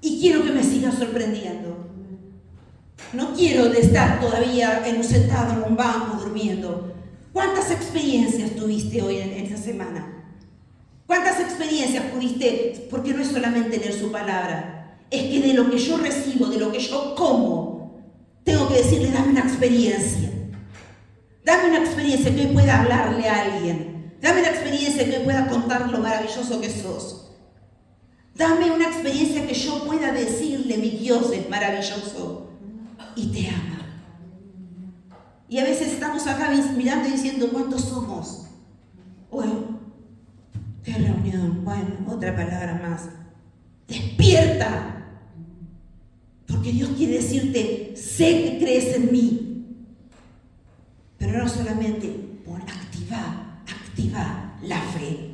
Y quiero que me siga sorprendiendo. No quiero de estar todavía sentado en un banco durmiendo. ¿Cuántas experiencias tuviste hoy en esta semana? ¿Cuántas experiencias pudiste? Porque no es solamente leer su palabra. Es que de lo que yo recibo, de lo que yo como, tengo que decirle, dame una experiencia. Dame una experiencia que hoy pueda hablarle a alguien. Dame una experiencia que hoy pueda contar lo maravilloso que sos. Dame una experiencia que yo pueda decirle, mi Dios es maravilloso y te ama. Y a veces estamos acá mirando y diciendo, ¿cuántos somos? Bueno, qué reunión, bueno, otra palabra más. Despierta. Porque Dios quiere decirte, sé que crees en mí. Pero no solamente activa la fe.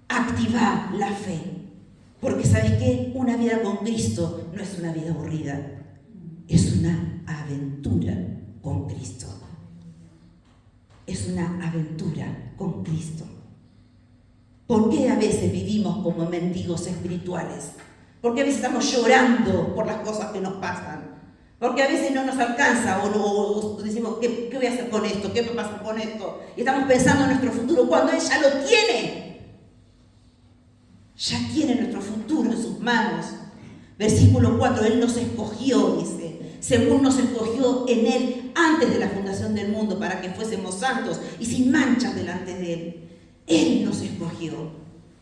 Activa la fe. Porque ¿sabes qué? Una vida con Cristo no es una vida aburrida. Es una aventura con Cristo. Es una aventura con Cristo. ¿Por qué a veces vivimos como mendigos espirituales? Porque a veces estamos llorando por las cosas que nos pasan. Porque a veces no nos alcanza o decimos, ¿qué voy a hacer con esto? ¿Qué me pasa con esto? Y estamos pensando en nuestro futuro cuando Él ya lo tiene. Ya tiene nuestro futuro en sus manos. Versículo 4, Él nos escogió, dice, según nos escogió en Él antes de la fundación del mundo para que fuésemos santos y sin manchas delante de Él. Él nos escogió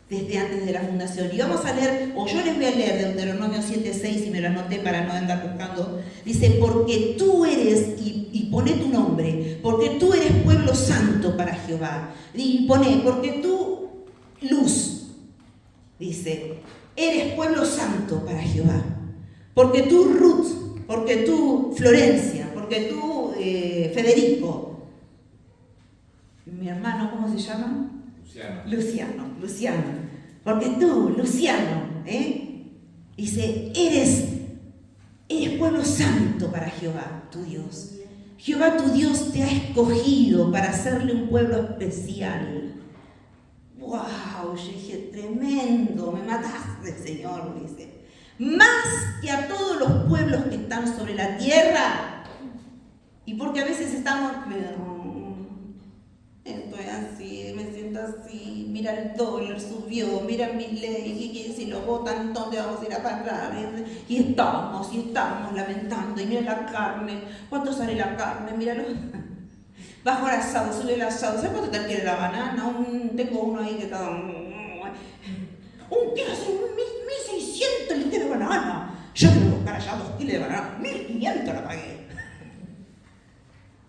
desde antes de la fundación. Y vamos a leer, o yo les voy a leer Deuteronomio 7:6 y me lo anoté para no andar buscando. Dice, porque tú eres, y pone tu nombre, porque tú eres pueblo santo para Jehová. Y pone, porque tú, luz, dice, eres pueblo santo para Jehová. Porque tú, Ruth, porque tú, Florencia, porque tú, Federico. Mi hermano, ¿cómo se llama? Luciano. Porque tú, Luciano, dice, eres pueblo santo para Jehová, tu Dios. Jehová, tu Dios, te ha escogido para hacerle un pueblo especial. ¡Wow! Yo dije, tremendo, me mataste, Señor, dice. Más que a todos los pueblos que están sobre la tierra. Y porque a veces estamos, estoy así, me siento así, mira el dólar subió, mira mi ley, y si lo votan, ¿dónde vamos a ir a pagar? Y estamos lamentando, y mira la carne, ¿cuánto sale la carne? Míralo. Bajo el asado, sube el asado. ¿Sabes cuánto te quiere la banana? Tengo uno ahí que está... Un kilo hace 1.600 litros de banana. Yo quiero buscar allá 2 kilos de banana. 1.500 la pagué.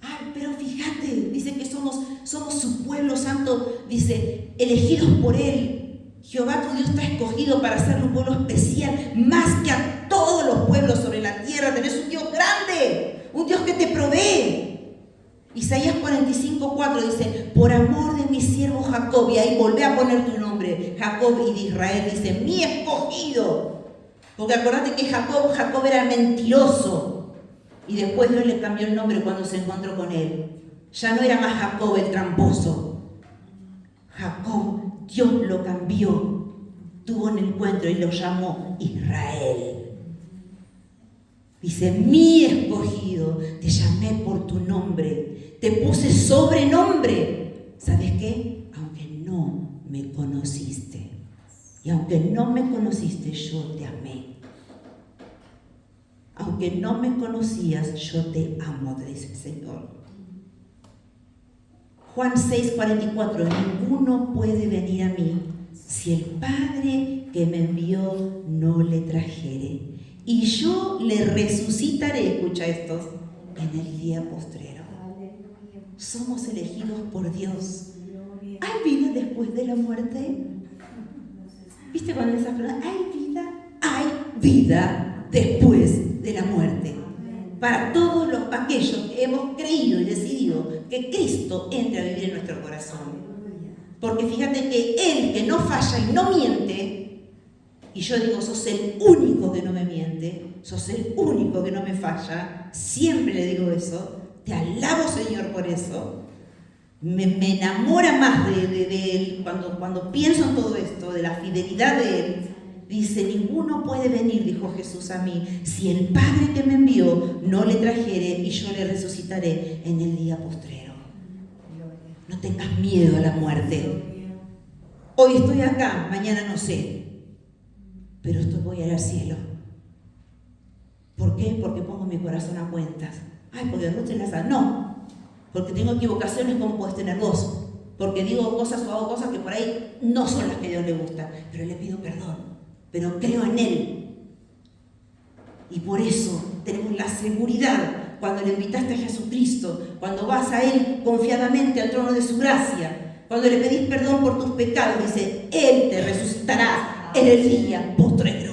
Ay, pero fíjate, dice que somos su pueblo santo, dice, elegidos por Él. Jehová tu Dios te ha escogido para ser un pueblo especial, más que a todos los pueblos sobre la tierra. Tenés un Dios grande, un Dios que te provee. Isaías 45:4 dice, por amor de mi siervo Jacob, y ahí volvé a poner tu nombre, Jacob y de Israel, dice, mi escogido. Porque acordate que Jacob era mentiroso, y después Dios le cambió el nombre cuando se encontró con él. Ya no era más Jacob el tramposo. Jacob, Dios lo cambió, tuvo un encuentro y lo llamó Israel. Dice, mi escogido, te llamé por tu nombre, te puse sobrenombre. ¿Sabes qué? Aunque no me conociste, y aunque no me conociste, yo te amé. Aunque no me conocías, yo te amo, te dice el Señor. Juan 6:44, ninguno puede venir a mí si el Padre que me envió no le trajere. Y yo le resucitaré, escucha esto, en el día postrero. Somos elegidos por Dios. ¿Hay vida después de la muerte? ¿Viste cuando esas personas? Hay vida después de la muerte. Para todos aquellos que hemos creído y decidido que Cristo entre a vivir en nuestro corazón. Porque fíjate que Él que no falla y no miente, y yo digo, sos el único que no me miente, sos el único que no me falla, siempre le digo eso, te alabo, Señor, por eso. Me enamora más de Él cuando pienso en todo esto, de la fidelidad de Él. Dice, ninguno puede venir, dijo Jesús a mí, si el Padre que me envió no le trajere, y yo le resucitaré en el día postrero. No tengas miedo a la muerte. Hoy estoy acá, mañana no sé. Pero voy a ir al cielo. ¿Por qué? Porque pongo mi corazón a cuentas. Ay, porque Ruth la sabe. No, porque tengo equivocaciones como puedes tener vos. Porque digo cosas o hago cosas que por ahí no son las que a Dios le gustan. Pero le pido perdón. Pero creo en Él. Y por eso tenemos la seguridad cuando le invitaste a Jesucristo, cuando vas a Él confiadamente al trono de su gracia, cuando le pedís perdón por tus pecados, dice, Él te resucitará en el día postrero.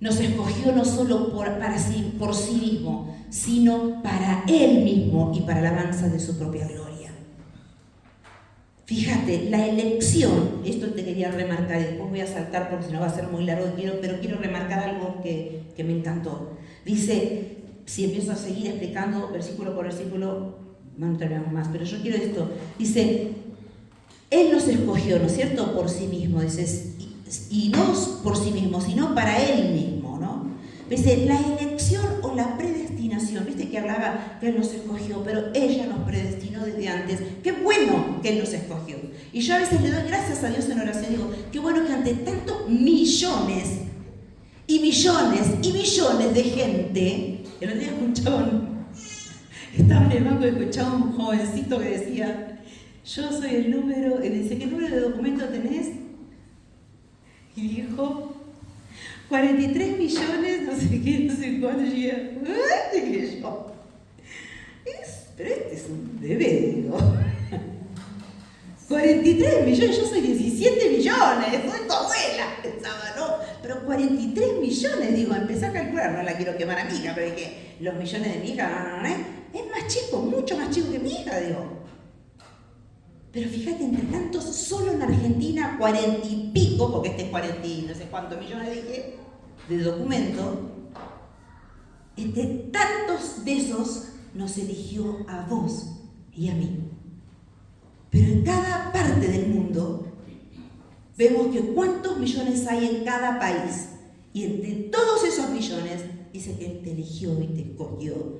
Nos escogió no solo por sí mismo, sino para Él mismo y para la alabanza de su propia gloria. Fíjate, la elección, esto te quería remarcar, y después voy a saltar porque si no va a ser muy largo, pero quiero remarcar algo que me encantó. Dice, si empiezo a seguir explicando versículo por versículo, no terminamos más, pero yo quiero esto. Dice, Él nos escogió, ¿no es cierto?, por sí mismo, dices, y no por sí mismo, sino para Él mismo, ¿no? Dice, la elección o la predestinación, viste que hablaba que Él nos escogió, pero ella nos predestinó desde antes. Qué bueno que Él nos escogió. Y yo a veces le doy gracias a Dios en oración, digo, qué bueno que ante tantos millones y millones y millones de gente, el otro día estaba en el banco y escuchaba a un jovencito que decía, yo soy el número, y dice, ¿qué número de documento tenés? Y dijo, 43 millones, no sé qué, no sé cuánto. Y dije yo, pero este es un bebé, digo. 43 millones, yo soy 17 millones, soy tu abuela, pensaba, ¿no? Pero 43 millones, digo, empecé a calcular, no la quiero quemar a mi hija, pero dije, los millones de mi hija, es más chico, mucho más chico que mi hija, digo. Pero fíjate, entre tantos, solo en Argentina, 40 y pico, porque este es 40 y no sé cuántos millones dije, de documentos, entre tantos de esos nos eligió a vos y a mí. Pero en cada parte del mundo vemos que cuántos millones hay en cada país. Y entre todos esos millones dice que Él te eligió y te escogió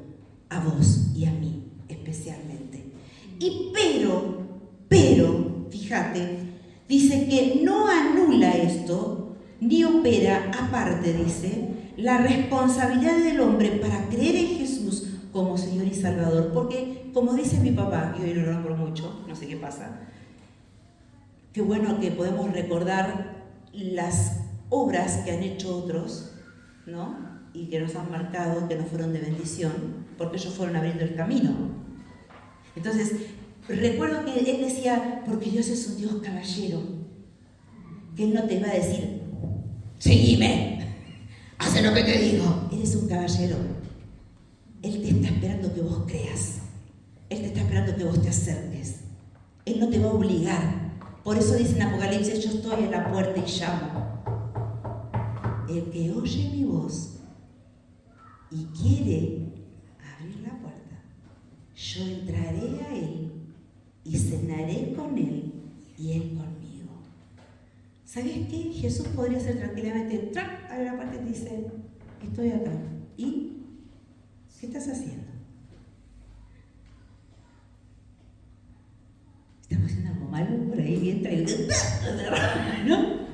a vos y a mí especialmente. Y pero, fíjate, dice que no anula esto, ni opera aparte, dice, la responsabilidad del hombre para creer en Jesús como Señor y Salvador. Porque, como dice mi papá, y hoy lo nombro mucho, no sé qué pasa, qué bueno que podemos recordar las obras que han hecho otros, ¿no? Y que nos han marcado, que nos fueron de bendición, porque ellos fueron abriendo el camino. Entonces, recuerdo que él decía, porque Dios es un Dios caballero, que Él no te va a decir, seguime, haz lo que te digo. Eres un caballero. Él te está esperando que vos creas. Él te está esperando que vos te acerques. Él no te va a obligar. Por eso dice en Apocalipsis, yo estoy en la puerta y llamo. El que oye mi voz y quiere abrir la puerta, yo entraré a Él y cenaré con Él y Él conmigo. ¿Sabes qué? Jesús podría ser tranquilamente, abre la puerta y te dice, estoy acá. ¿Y qué estás haciendo? ¿Estamos haciendo algo malo por ahí? Y entra y ¿no?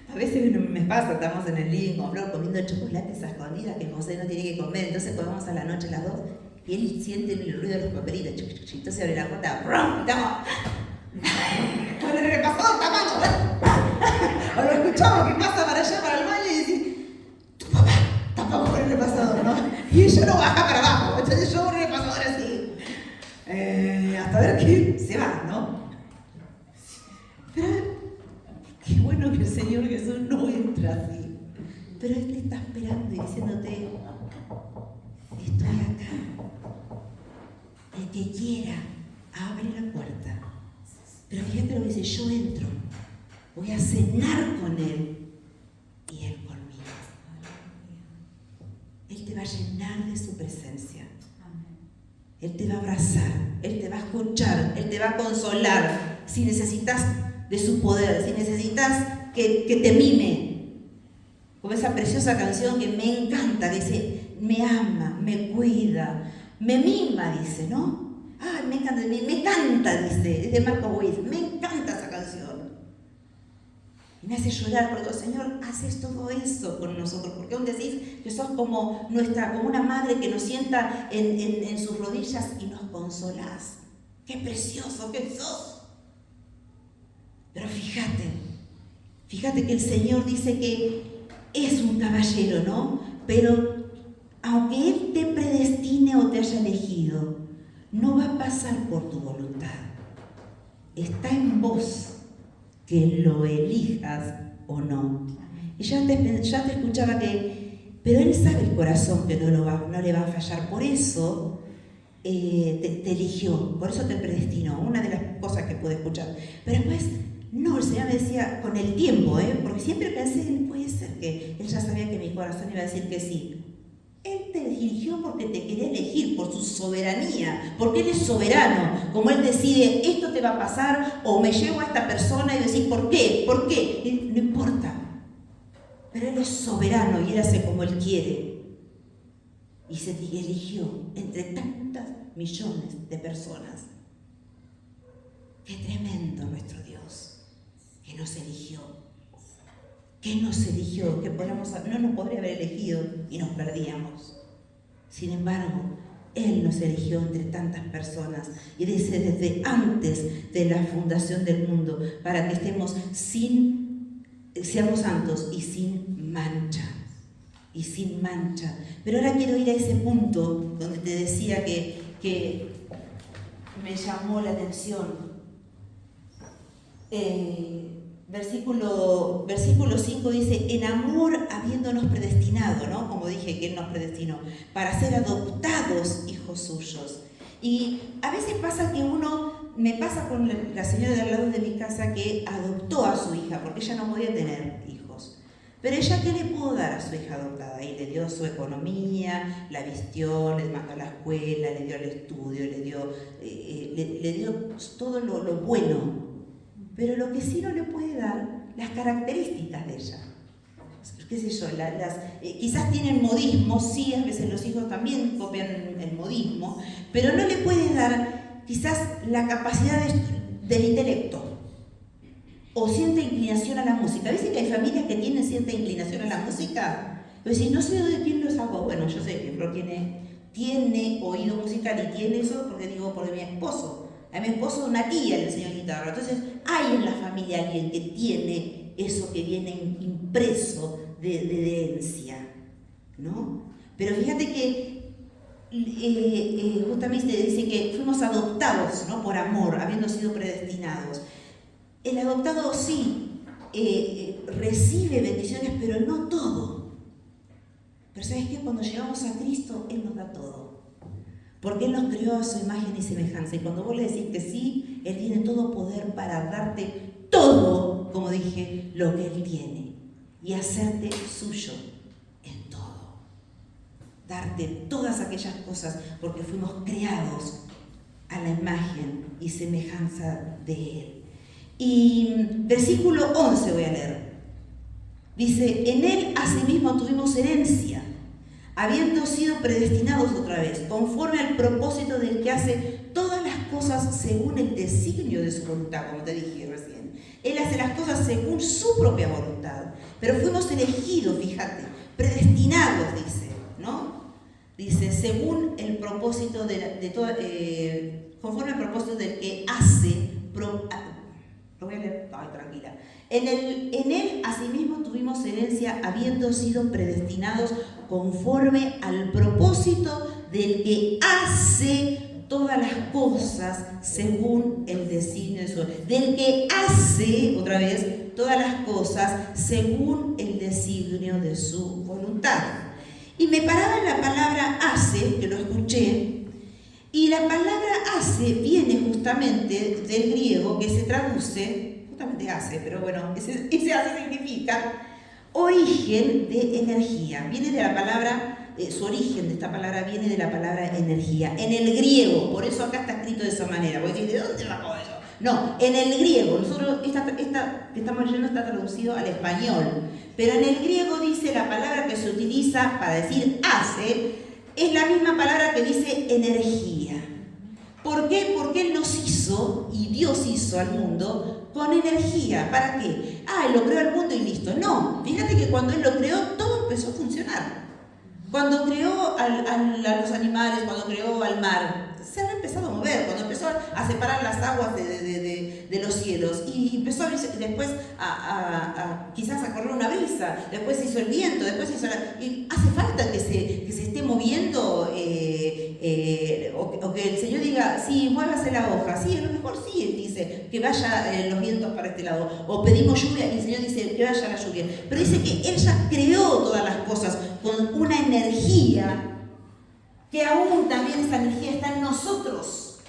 A veces me pasa, estamos en el living con Flor comiendo chocolates a escondidas que José no tiene que comer, entonces comemos a la noche las dos y él siente el ruido de los papelitos, entonces abre la puerta, y estamos, con el repasador tapando, o lo escuchamos que pasa para allá, para el baño y dice, tu papá tapamos con el repasador, ¿no? Y ella no baja para abajo, entonces yo con el repasador así, hasta ver que se va, ¿no? Pero qué bueno que el Señor Jesús no entra así. Pero Él te está esperando y diciéndote, estoy acá. El que quiera, abre la puerta. Pero fíjate lo que dice, yo entro. Voy a cenar con Él y Él conmigo. Él te va a llenar de su presencia. Él te va a abrazar, Él te va a escuchar, Él te va a consolar. Si necesitas de su poder, si necesitas que te mime, como esa preciosa canción que me encanta, que dice, me ama, me cuida, me mima, dice, ¿no? Ay, me encanta, me canta, dice, es de Marco Witt, me encanta esa canción. Y me hace llorar porque, Señor, haces todo eso con nosotros, porque aún decís que sos como una madre que nos sienta en sus rodillas y nos consolás. ¡Qué precioso que sos! Pero fíjate que el Señor dice que es un caballero, ¿no? Pero aunque Él te predestine o te haya elegido, no va a pasar por tu voluntad. Está en vos que lo elijas o no. Y ya te escuchaba pero Él sabe el corazón que no le va a fallar. Por eso te eligió, por eso te predestinó. Una de las cosas que pude escuchar. Pero después, no, el Señor me decía con el tiempo, porque siempre pensé, puede ser que Él ya sabía que mi corazón iba a decir que sí. Él te eligió porque te quería elegir, por su soberanía, porque Él es soberano. Como Él decide, esto te va a pasar, o me llevo a esta persona y decís, ¿por qué? ¿Por qué? No importa. Pero Él es soberano y Él hace como Él quiere. Y se eligió entre tantas millones de personas. Qué tremendo nuestro Dios, que nos eligió. Que nos eligió, que no nos podría haber elegido y nos perdíamos. Sin embargo, Él nos eligió entre tantas personas y dice desde antes de la fundación del mundo para que seamos santos y sin mancha. Y sin mancha. Pero ahora quiero ir a ese punto donde te decía que me llamó la atención. Versículo 5 dice, en amor habiéndonos predestinado, ¿no? Como dije que Él nos predestinó, para ser adoptados hijos suyos. Y a veces pasa que me pasa con la señora de al lado de mi casa que adoptó a su hija, porque ella no podía tener hijos. Pero ella, ¿qué le pudo dar a su hija adoptada? Y le dio su economía, la vistió, le mandó a la escuela, le dio el estudio, le dio todo lo bueno. Pero lo que sí no le puede dar, las características de ella. Qué sé yo, quizás tienen modismo, sí, a veces los hijos también copian el modismo, pero no le puede dar quizás la capacidad del intelecto. O cierta inclinación a la música. ¿Viste que hay familias que tienen cierta inclinación a la música? Pero si no sé de quién lo sacó. Bueno, yo sé que Flor tiene oído musical y tiene eso porque mi esposo. A mi esposo una tía le enseñó guitarra. Entonces hay en la familia alguien que tiene eso que viene impreso de herencia, ¿no? Pero fíjate que justamente dice que fuimos adoptados, ¿no? Por amor, habiendo sido predestinados. El adoptado sí recibe bendiciones, pero no todo. Pero ¿sabes qué? Cuando llegamos a Cristo, Él nos da todo. Porque Él nos creó a su imagen y semejanza. Y cuando vos le decís que sí, Él tiene todo poder para darte todo, como dije, lo que Él tiene. Y hacerte suyo en todo. Darte todas aquellas cosas, porque fuimos creados a la imagen y semejanza de Él. Y versículo 11 voy a leer. Dice, en Él asimismo tuvimos herencia, habiendo sido predestinados otra vez, conforme al propósito del que hace todas las cosas según el designio de su voluntad, como te dije recién. Él hace las cosas según su propia voluntad, pero fuimos elegidos, fíjate, predestinados, dice, ¿no? Dice, según el propósito conforme al propósito del que hace. Lo voy a leer, tranquila. En él asimismo tuvimos herencia, habiendo sido predestinados conforme al propósito del que hace todas las cosas según el designio de su voluntad. Del que hace, otra vez, todas las cosas según el designio de su voluntad. Y me paraba en la palabra hace, que lo escuché. Y la palabra hace viene justamente del griego, que se traduce, justamente hace, pero bueno, ese hace significa origen de energía. Viene de la palabra, su origen de esta palabra viene de la palabra energía. En el griego, por eso acá está escrito de esa manera. Voy a decir, ¿de dónde sacó eso? No, en el griego, nosotros, esta que estamos leyendo está traducido al español, pero en el griego dice la palabra que se utiliza para decir hace, es la misma palabra que dice energía. ¿Por qué? Porque Él nos hizo, y Dios hizo al mundo, con energía. ¿Para qué? Él lo creó al mundo y listo. No, fíjate que cuando Él lo creó, todo empezó a funcionar. Cuando creó a los animales, cuando creó al mar, se han empezado a mover, cuando empezó a separar las aguas de los cielos, y empezó después quizás a correr una brisa, después hizo el viento, después hizo y hace falta que se esté moviendo, o que el Señor diga, sí, muévase la hoja, sí, a lo mejor sí, Él dice que vaya los vientos para este lado, o pedimos lluvia y el Señor dice que vaya la lluvia, pero dice que Él ya creó todas las cosas con una energía que aún también esa energía está en nosotros.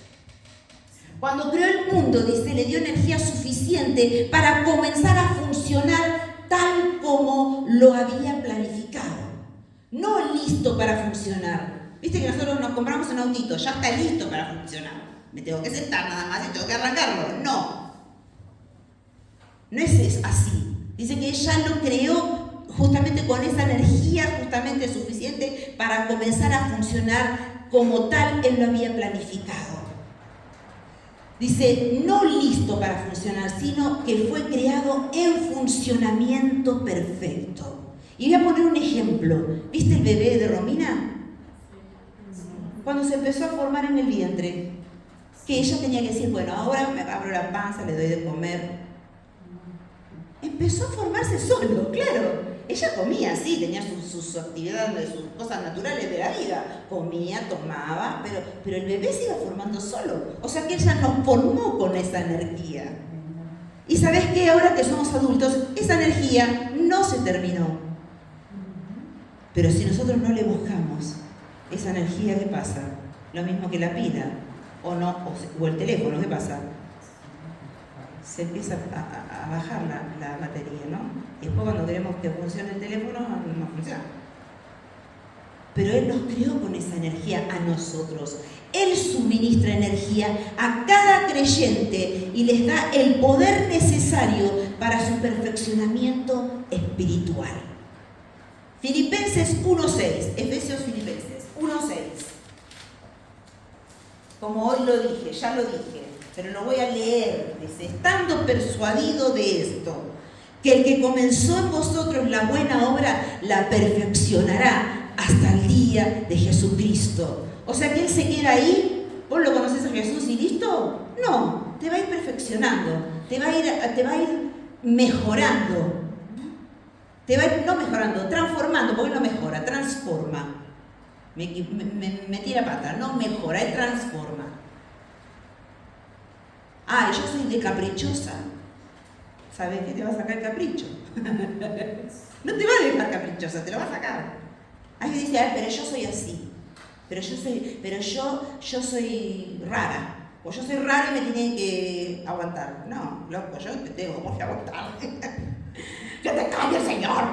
Cuando creó el mundo, dice, le dio energía suficiente para comenzar a funcionar tal como lo había planificado. No listo para funcionar. Viste que nosotros nos compramos un autito, ya está listo para funcionar. Me tengo que sentar nada más y tengo que arrancarlo. No. No es así. Dice que ella lo creó justamente con esa energía justamente suficiente para comenzar a funcionar como tal Él lo había planificado. Dice, no listo para funcionar, sino que fue creado en funcionamiento perfecto. Y voy a poner un ejemplo. ¿Viste el bebé de Romina? Cuando se empezó a formar en el vientre, que ella tenía que decir, bueno, ahora me abro la panza, le doy de comer. Empezó a formarse solo, claro. Ella comía, sí, tenía sus actividades, sus cosas naturales de la vida. Comía, tomaba, pero el bebé se iba formando solo. O sea que ella nos formó con esa energía. Y ¿sabes qué? Ahora que somos adultos, esa energía no se terminó. Pero si nosotros no le buscamos esa energía, ¿qué pasa? Lo mismo que la pila, o no, o el teléfono, ¿qué pasa? Se empieza a bajar la batería, ¿no? Y después después cuando queremos que funcione el teléfono, no funciona. Pero Él nos creó con esa energía a nosotros. Él suministra energía a cada creyente y les da el poder necesario para su perfeccionamiento espiritual. Filipenses 1:6, Efesios Filipenses 1:6. Como hoy lo dije, ya lo dije, pero lo voy a leer. Dice, estando persuadido de esto, que el que comenzó en vosotros la buena obra, la perfeccionará hasta el día de Jesucristo. O sea que Él se queda ahí. ¿Vos lo conocés a Jesús y listo? No, te va a ir perfeccionando, te va a ir mejorando. Te va a ir, no mejorando, transformando, porque no mejora, transforma. Me tira pata, no mejora, Él transforma. Ah, yo soy de caprichosa. ¿Sabes qué te va a sacar el capricho? No te va a dejar caprichosa, te lo va a sacar. Alguien dice, pero yo soy así. Pero yo soy rara. O yo soy rara y me tienen que aguantar. No, loco, yo te tengo por qué aguantar. ¡Que te cambie el Señor!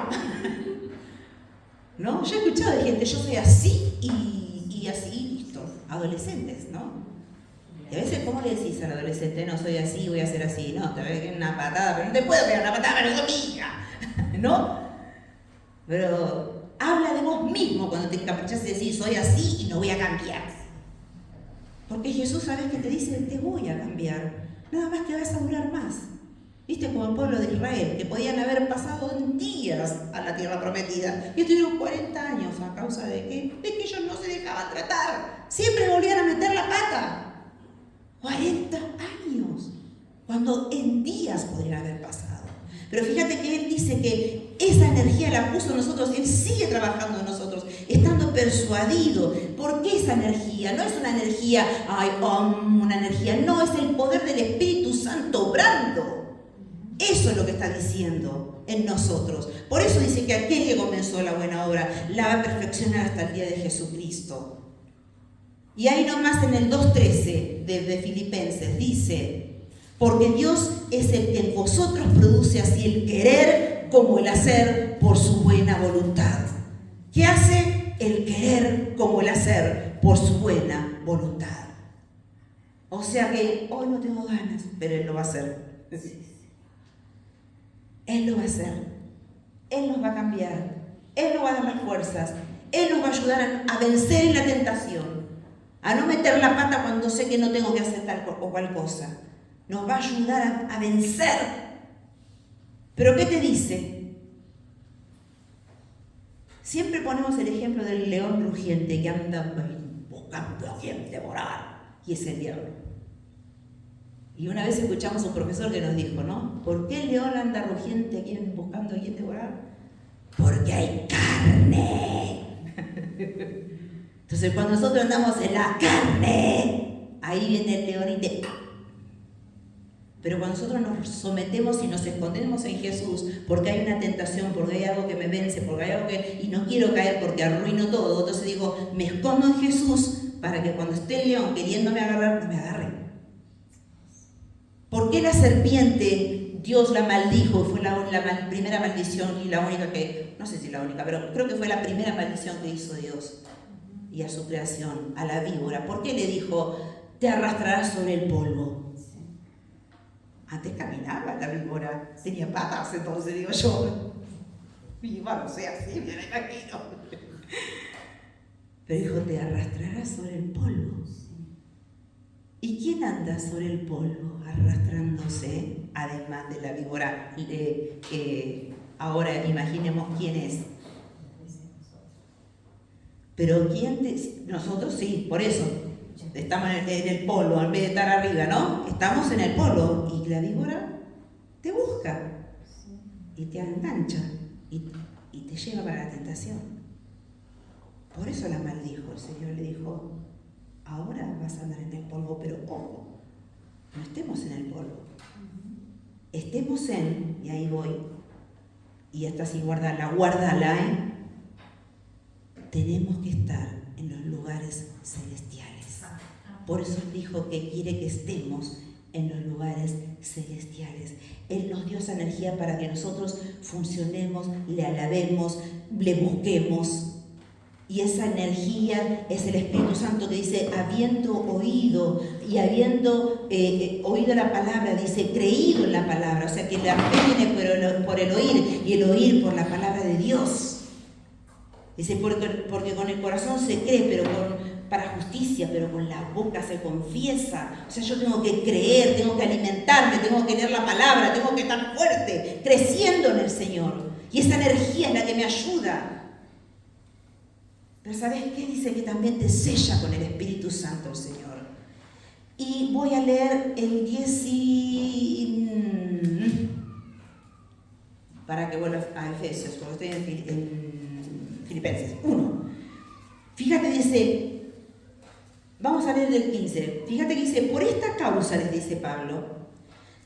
¿No? Yo he escuchado de gente, yo soy así y así, listo. Adolescentes, ¿no? Y a veces, ¿cómo le decís al adolescente? No, soy así, voy a ser así. No, te voy a pegar una patada, pero no te puedo pegar una patada, pero soy mi hija. ¿No? Pero habla de vos mismo cuando te encaprichas y decís, soy así y no voy a cambiar. Porque Jesús, ¿sabes qué te dice? Te voy a cambiar. Nada más que vas a durar más. ¿Viste? Como el pueblo de Israel, que podían haber pasado en días a la tierra prometida. Y estuvieron 40 años a causa de qué? De que ellos no se dejaban tratar. Siempre volvían a meter la pata. 40 años. Cuando en días podrían haber pasado. Pero fíjate que Él dice que esa energía la puso en nosotros. Él sigue trabajando en nosotros, estando persuadido. ¿Por qué esa energía? No es una energía, una energía. No, es el poder del Espíritu Santo obrando. Eso es lo que está diciendo en nosotros. Por eso dice que aquel que comenzó la buena obra la va a perfeccionar hasta el día de Jesucristo. Y ahí nomás en el 2:13 de Filipenses dice, porque Dios es el que en vosotros produce así el querer como el hacer por su buena voluntad. ¿Qué hace? El querer como el hacer por su buena voluntad. O sea que hoy no tengo ganas, pero Él lo va a hacer. Él lo va a hacer, Él nos va a cambiar, Él nos va a dar las fuerzas, Él nos va a ayudar a vencer en la tentación, a no meter la pata cuando sé que no tengo que hacer tal o cual cosa. Nos va a ayudar a vencer. ¿Pero qué te dice? Siempre ponemos el ejemplo del león rugiente que anda buscando a quien devorar, y es el diablo. Y una vez escuchamos a un profesor que nos dijo, ¿no? ¿Por qué el león anda rugiente aquí buscando a quién devorar? Porque hay carne. Entonces cuando nosotros andamos en la carne, ahí viene el león y te... Pero cuando nosotros nos sometemos y nos escondemos en Jesús, porque hay una tentación, porque hay algo que me vence, porque hay algo que... y no quiero caer porque arruino todo, entonces digo, me escondo en Jesús para que cuando esté el león queriéndome agarrar, no me agarre. ¿Por qué la serpiente Dios la maldijo? Fue la primera maldición y la única que, no sé si la única, pero creo que fue la primera maldición que hizo Dios y a su creación, a la víbora. ¿Por qué le dijo, te arrastrarás sobre el polvo? Antes caminaba la víbora, tenía patas, entonces digo yo, viva, no sé, así, me la imagino. Pero dijo, te arrastrarás sobre el polvo. ¿Y quién anda sobre el polvo arrastrándose, además de la víbora? Ahora imaginemos quién es. Pero quién nosotros sí, por eso estamos en el polvo, en vez de estar arriba, ¿no? Estamos en el polvo y la víbora te busca y te engancha y te lleva para la tentación. Por eso la maldijo. El Señor le dijo, ahora vas a andar en el polvo, pero ojo, no estemos en el polvo. Estemos y ahí voy, y hasta sin guárdala, tenemos que estar en los lugares celestiales. Por eso dijo que quiere que estemos en los lugares celestiales. Él nos dio esa energía para que nosotros funcionemos, le alabemos, le busquemos. Y esa energía es el Espíritu Santo que dice, habiendo oído y habiendo oído la palabra, dice, creído en la palabra. O sea que la fe viene por el oír y el oír por la palabra de Dios. Dice, porque con el corazón se cree, pero para justicia, pero con la boca se confiesa. O sea, yo tengo que creer, tengo que alimentarme, tengo que leer la palabra, tengo que estar fuerte, creciendo en el Señor. Y esa energía es la que me ayuda. Pero ¿sabes qué? Dice que también te sella con el Espíritu Santo el Señor. Y voy a leer el 10 para que vuelva a Efesios, porque estoy en Filipenses 1. Fíjate, dice, vamos a leer del 15. Fíjate que dice, por esta causa, les dice Pablo,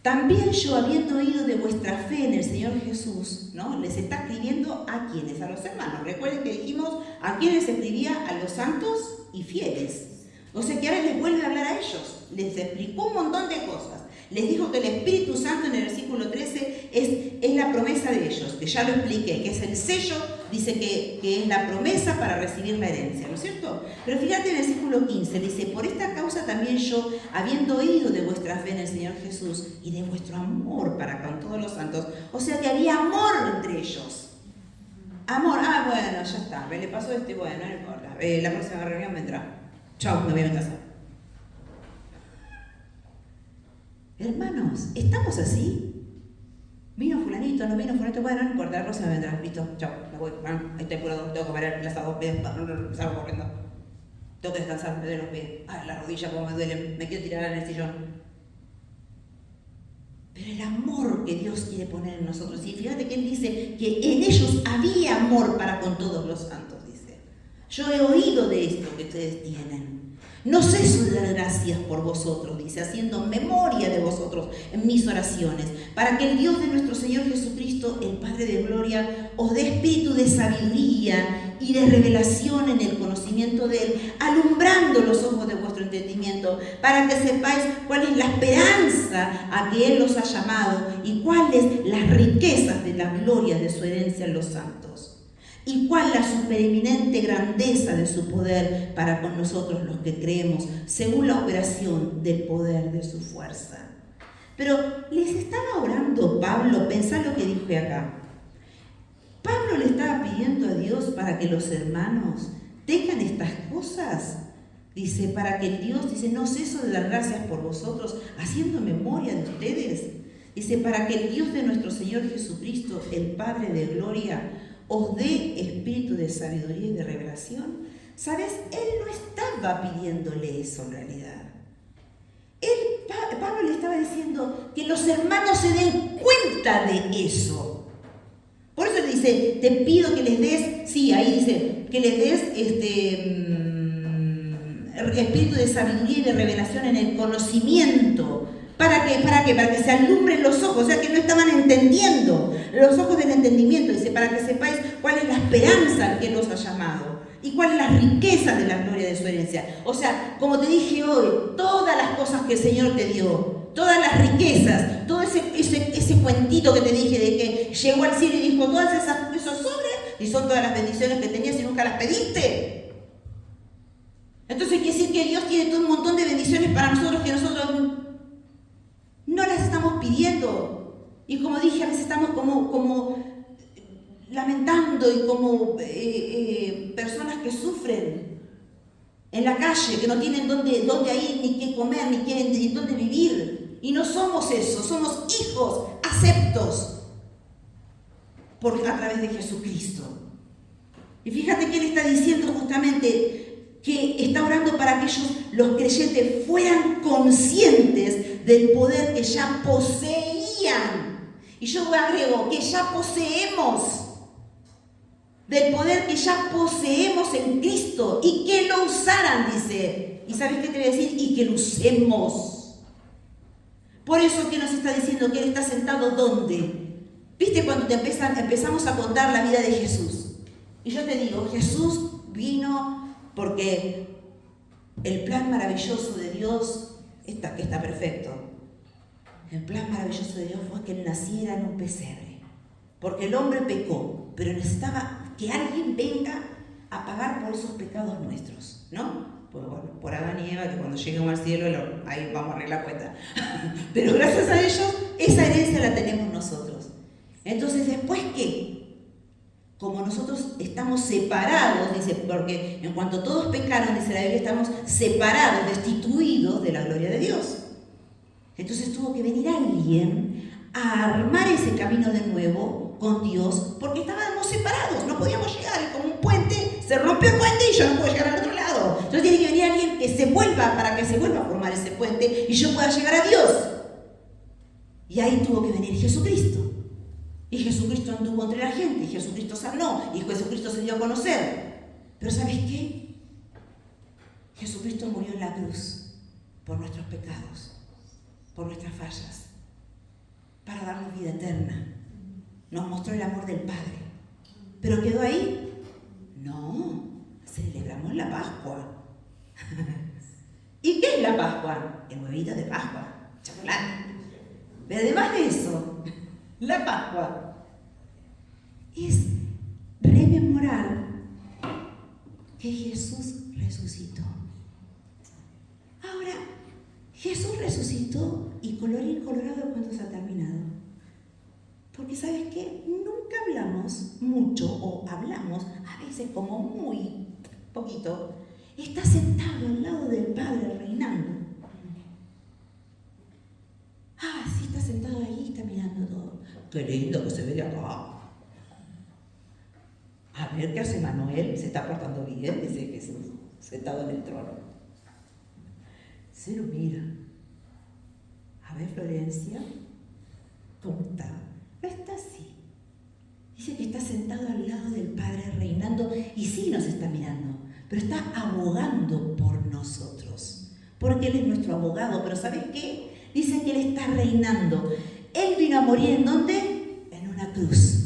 también yo, habiendo oído de vuestra fe en el Señor Jesús, ¿no? Les está escribiendo a quienes, a los hermanos. Recuerden que dijimos a quienes escribía, a los santos y fieles. O sea que ahora les vuelve a hablar a ellos. Les explicó un montón de cosas. Les dijo que el Espíritu Santo en el versículo 13 es la promesa de ellos, que ya lo expliqué, que es el sello, dice que es la promesa para recibir la herencia, ¿no es cierto? Pero fíjate en el versículo 15, dice, por esta causa también yo, habiendo oído de vuestra fe en el Señor Jesús y de vuestro amor para con todos los santos, o sea que había amor entre ellos. Amor, bueno, ya está, me le pasó bueno, no importa, la próxima reunión vendrá. Chao, me voy a mi casa. Hermanos, ¿estamos así? Vino fulanito, no vino fulanito, bueno, no importa, la próxima vendrá, listo, chao, me voy, bueno, ahí estoy apurado, tengo que parar el asado, salgo corriendo, tengo que descansar, me duelen los pies, la rodilla como me duelen, me quiero tirar en el sillón. Pero el amor que Dios quiere poner en nosotros, y fíjate que Él dice que en ellos había amor para con todos los santos, dice. Yo he oído de esto que ustedes tienen. No ceso de dar gracias por vosotros, dice, haciendo memoria de vosotros en mis oraciones, para que el Dios de nuestro Señor Jesucristo, el Padre de gloria, os dé espíritu de sabiduría y de revelación en el conocimiento de Él, alumbrando los ojos de vuestro entendimiento, para que sepáis cuál es la esperanza a que Él los ha llamado y cuáles las riquezas de la gloria de su herencia en los santos. Y cuál la supereminente grandeza de su poder para con nosotros los que creemos, según la operación del poder de su fuerza. Pero les estaba orando Pablo, pensá lo que dije acá. Pablo le estaba pidiendo a Dios para que los hermanos tengan estas cosas. Dice, para que el Dios, dice, no ceso de dar gracias por vosotros, haciendo memoria de ustedes. Dice, para que el Dios de nuestro Señor Jesucristo, el Padre de gloria, os dé espíritu de sabiduría y de revelación. ¿Sabes? Él no estaba pidiéndole eso en realidad. Pablo le estaba diciendo que los hermanos se den cuenta de eso. Por eso le dice, te pido que les des, sí, ahí dice, que les des espíritu de sabiduría y de revelación en el conocimiento. ¿Para qué? ¿Para qué? Para que se alumbren los ojos, o sea que no estaban entendiendo, los ojos del entendimiento, dice, para que sepáis cuál es la esperanza al que Él os ha llamado y cuál es la riqueza de la gloria de su herencia. O sea, como te dije hoy, todas las cosas que el Señor te dio, todas las riquezas, todo ese cuentito que te dije de que llegó al cielo y dijo todas esos sobres, y son todas las bendiciones que tenías y nunca las pediste. Entonces quiere decir que Dios tiene todo un montón de bendiciones para nosotros que nosotros no las estamos pidiendo. Y como dije, a veces estamos como lamentando y como personas que sufren en la calle, que no tienen dónde ir, ni qué comer, ni dónde vivir. Y no somos eso, somos hijos aceptos a través de Jesucristo. Y fíjate que Él está diciendo justamente que está orando para que ellos, los creyentes, fueran conscientes del poder que ya poseían. Y yo agrego que ya poseemos, del poder que ya poseemos en Cristo, y que lo usaran, dice. ¿Y sabes qué te voy a decir? Y que lo usemos. Por eso que nos está diciendo que Él está sentado ¿dónde? ¿Viste cuando empezamos a contar la vida de Jesús? Y yo te digo, Jesús vino porque el plan maravilloso de Dios está perfecto. el plan maravilloso de Dios fue que Él naciera en un pesebre. Porque el hombre pecó, pero necesitaba que alguien venga a pagar por esos pecados nuestros, ¿no? Pues bueno, por Adán y Eva, que cuando lleguemos al cielo, ahí vamos a arreglar cuenta. Pero gracias a ellos, esa herencia la tenemos nosotros. Entonces, ¿después qué? Como nosotros estamos separados, dice, porque en cuanto todos pecaron, dice la Biblia, estamos separados, destituidos de la gloria de Dios. Entonces tuvo que venir alguien a armar ese camino de nuevo con Dios, porque estábamos separados, no podíamos llegar, como un puente, se rompió el puente y yo no puedo llegar al otro lado. Entonces tiene que venir alguien que se vuelva, para que se vuelva a formar ese puente y yo pueda llegar a Dios. Y ahí tuvo que venir Jesucristo. Y Jesucristo anduvo entre la gente, y Jesucristo sanó, y Jesucristo se dio a conocer. Pero ¿sabes qué? Jesucristo murió en la cruz por nuestros pecados, por nuestras fallas, para darnos vida eterna. Nos mostró el amor del Padre. ¿Pero quedó ahí? No, celebramos la Pascua. ¿Y qué es la Pascua? El huevito de Pascua, chocolate. Pero además de eso, la Pascua es rememorar que Jesús resucitó. Ahora, Jesús resucitó y colorín colorado, ¿cuándo se ha terminado? Porque ¿sabes qué? Nunca hablamos mucho, o hablamos a veces como muy poquito. Está sentado al lado del Padre reinando. Sí, está sentado ahí, está mirando todo. Qué lindo que se ve de acá. A ver qué hace Manuel, se está portando bien, dice Jesús, sentado en el trono. Se lo mira. A ver, Florencia, ¿cómo está? No está así. Dice que está sentado al lado del Padre reinando y sí nos está mirando, pero está abogando por nosotros, porque Él es nuestro abogado. Pero ¿sabes qué? Dice que Él está reinando. Él vino a morir ¿en dónde? En una cruz.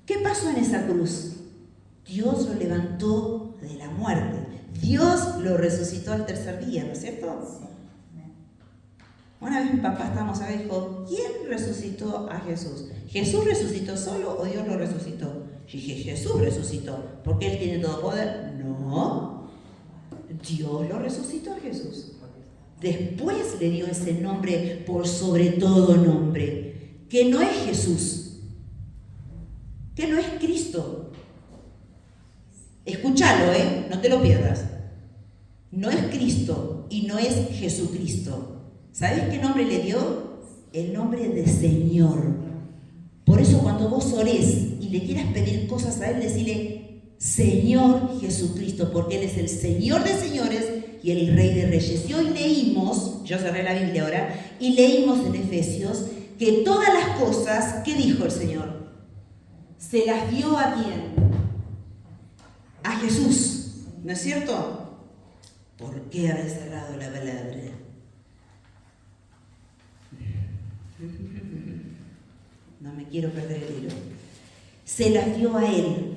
¿Qué pasó en esa cruz? Dios lo levantó de la muerte. Dios lo resucitó al tercer día, ¿no es cierto? Una vez mi papá estábamos ahí y dijo, ¿quién resucitó a Jesús? ¿Jesús resucitó solo o Dios lo resucitó? Yo dije, Jesús resucitó, porque Él tiene todo poder. No, Dios lo resucitó a Jesús. Después le dio ese nombre por sobre todo nombre, que no es Jesús, que no es Cristo. Escúchalo, no te lo pierdas. No es Cristo y no es Jesucristo. ¿Sabes qué nombre le dio? El nombre de Señor. Por eso cuando vos orés y le quieras pedir cosas a Él, decile Señor Jesucristo, porque Él es el Señor de señores y el Rey de reyes. Y hoy leímos, yo cerré la Biblia ahora, y leímos en Efesios que todas las cosas, ¿qué dijo el Señor? Se las dio ¿a quién? A Jesús, ¿no es cierto? ¿Por qué habré cerrado la palabra? No me quiero perder el hilo. Se las dio a Él.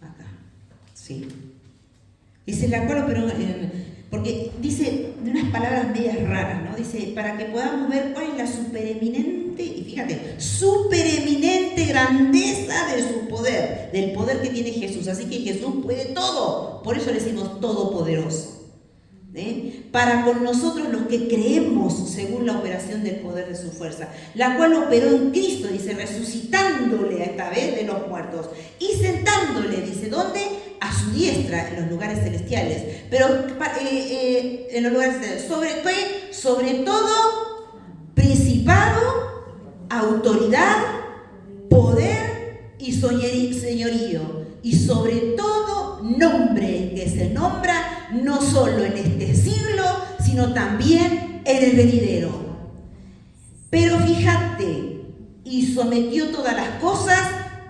Acá, sí. Dice la cual, pero porque dice de unas palabras medias raras, ¿no? Dice, para que podamos ver cuál es la supereminente, y fíjate, supereminente grandeza de su poder, del poder que tiene Jesús. Así que Jesús puede todo, por eso le decimos todopoderoso. Para con nosotros los que creemos según la operación del poder de su fuerza, la cual operó en Cristo, dice, resucitándole a esta vez de los muertos y sentándole, dice, ¿dónde? A su diestra, en los lugares celestiales. Pero en los lugares celestiales, ¿sobre qué? Sobre todo principado, autoridad, poder y señorío, y sobre todo nombre que se nombra no solo en este siglo, sino también en el venidero. Pero fíjate, y sometió todas las cosas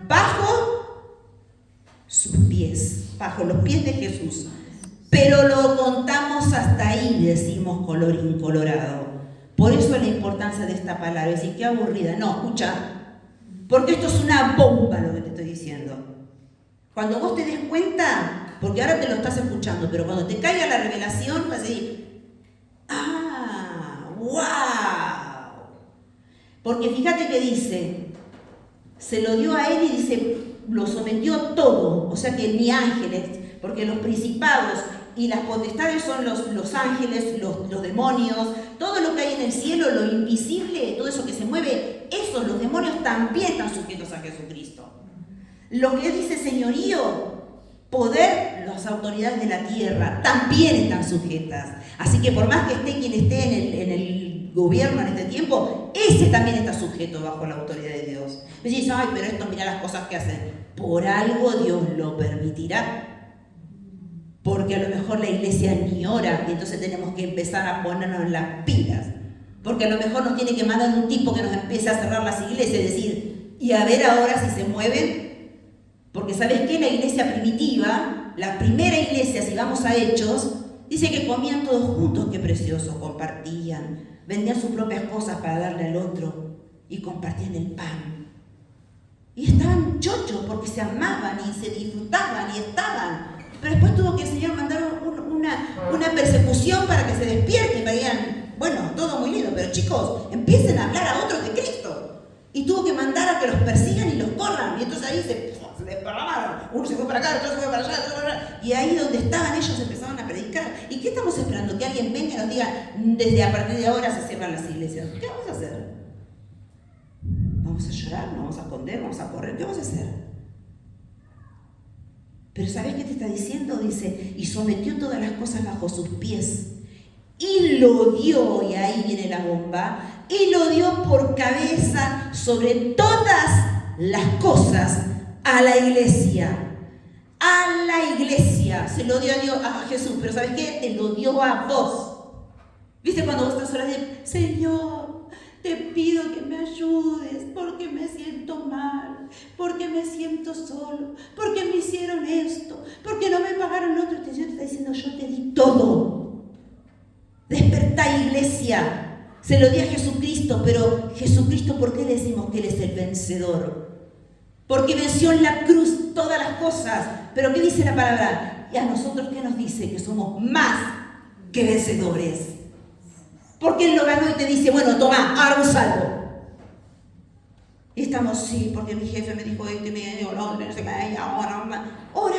bajo sus pies, bajo los pies de Jesús. Pero lo contamos hasta ahí, decimos colorín colorado. Por eso la importancia de esta palabra. Es decir, qué aburrida. No, escucha, porque esto es una bomba lo que te estoy diciendo. Cuando vos te des cuenta, porque ahora te lo estás escuchando, pero cuando te caiga la revelación vas a decir, ¡ah! ¡Wow! Porque fíjate que dice, se lo dio a él y dice, lo sometió todo, o sea que ni ángeles, porque los principados y las potestades son los ángeles, los demonios, todo lo que hay en el cielo, lo invisible, todo eso que se mueve, esos, los demonios también están sujetos a Jesucristo. Lo que dice señorío, poder, las autoridades de la tierra también están sujetas. Así que por más que esté quien esté en el gobierno en este tiempo, ese también está sujeto bajo la autoridad de Dios. Me dices, ay, pero esto, mira las cosas que hacen. Por algo Dios lo permitirá. Porque a lo mejor la iglesia ni ora y entonces tenemos que empezar a ponernos en las pilas. Porque a lo mejor nos tiene que mandar un tipo que nos empiece a cerrar las iglesias y decir, y a ver ahora si se mueven. Porque ¿sabes qué? La iglesia primitiva, la primera iglesia, si vamos a Hechos, dice que comían todos juntos, qué precioso, compartían, vendían sus propias cosas para darle al otro y compartían el pan. Y estaban chochos porque se amaban y se disfrutaban y estaban. Pero después tuvo que el Señor mandar una persecución para que se despierten, para que digan, bueno, todo muy lindo, pero chicos, empiecen a hablar a otros de Cristo. Y tuvo que mandar a que los persigan y los corran. Y entonces ahí se desparramaron. Uno se fue para acá, otro se fue para allá, otro para allá. Y ahí donde estaban ellos empezaron a predicar. ¿Y qué estamos esperando? Que alguien venga y nos diga, desde a partir de ahora se cierran las iglesias. ¿Qué vamos a hacer? ¿Vamos a llorar? ¿Nos vamos a esconder? ¿Vamos a correr? ¿Qué vamos a hacer? Pero ¿sabes qué te está diciendo? Dice, y sometió todas las cosas bajo sus pies. Y lo dio, y ahí viene la bomba, y lo dio por cabeza sobre todas las cosas a la iglesia. A la iglesia. Se lo dio a Dios, a Jesús, pero ¿sabes qué? Te lo dio a vos. ¿Viste cuando vos estás orando? Señor, te pido que me ayudes porque me siento mal, porque me siento solo, porque me hicieron esto, porque no me pagaron lo otro. El Señor te está diciendo, yo te di todo. Despertá, iglesia. Se lo di a Jesucristo, pero Jesucristo, ¿por qué le decimos que Él es el vencedor? Porque venció en la cruz todas las cosas. Pero ¿qué dice la palabra? Y a nosotros, ¿qué nos dice? Que somos más que vencedores. Porque Él lo ganó y te dice, bueno, toma, ahora un salvo. Y estamos, sí, porque mi jefe me dijo esto y me dijo, no sé qué, ahora, ora.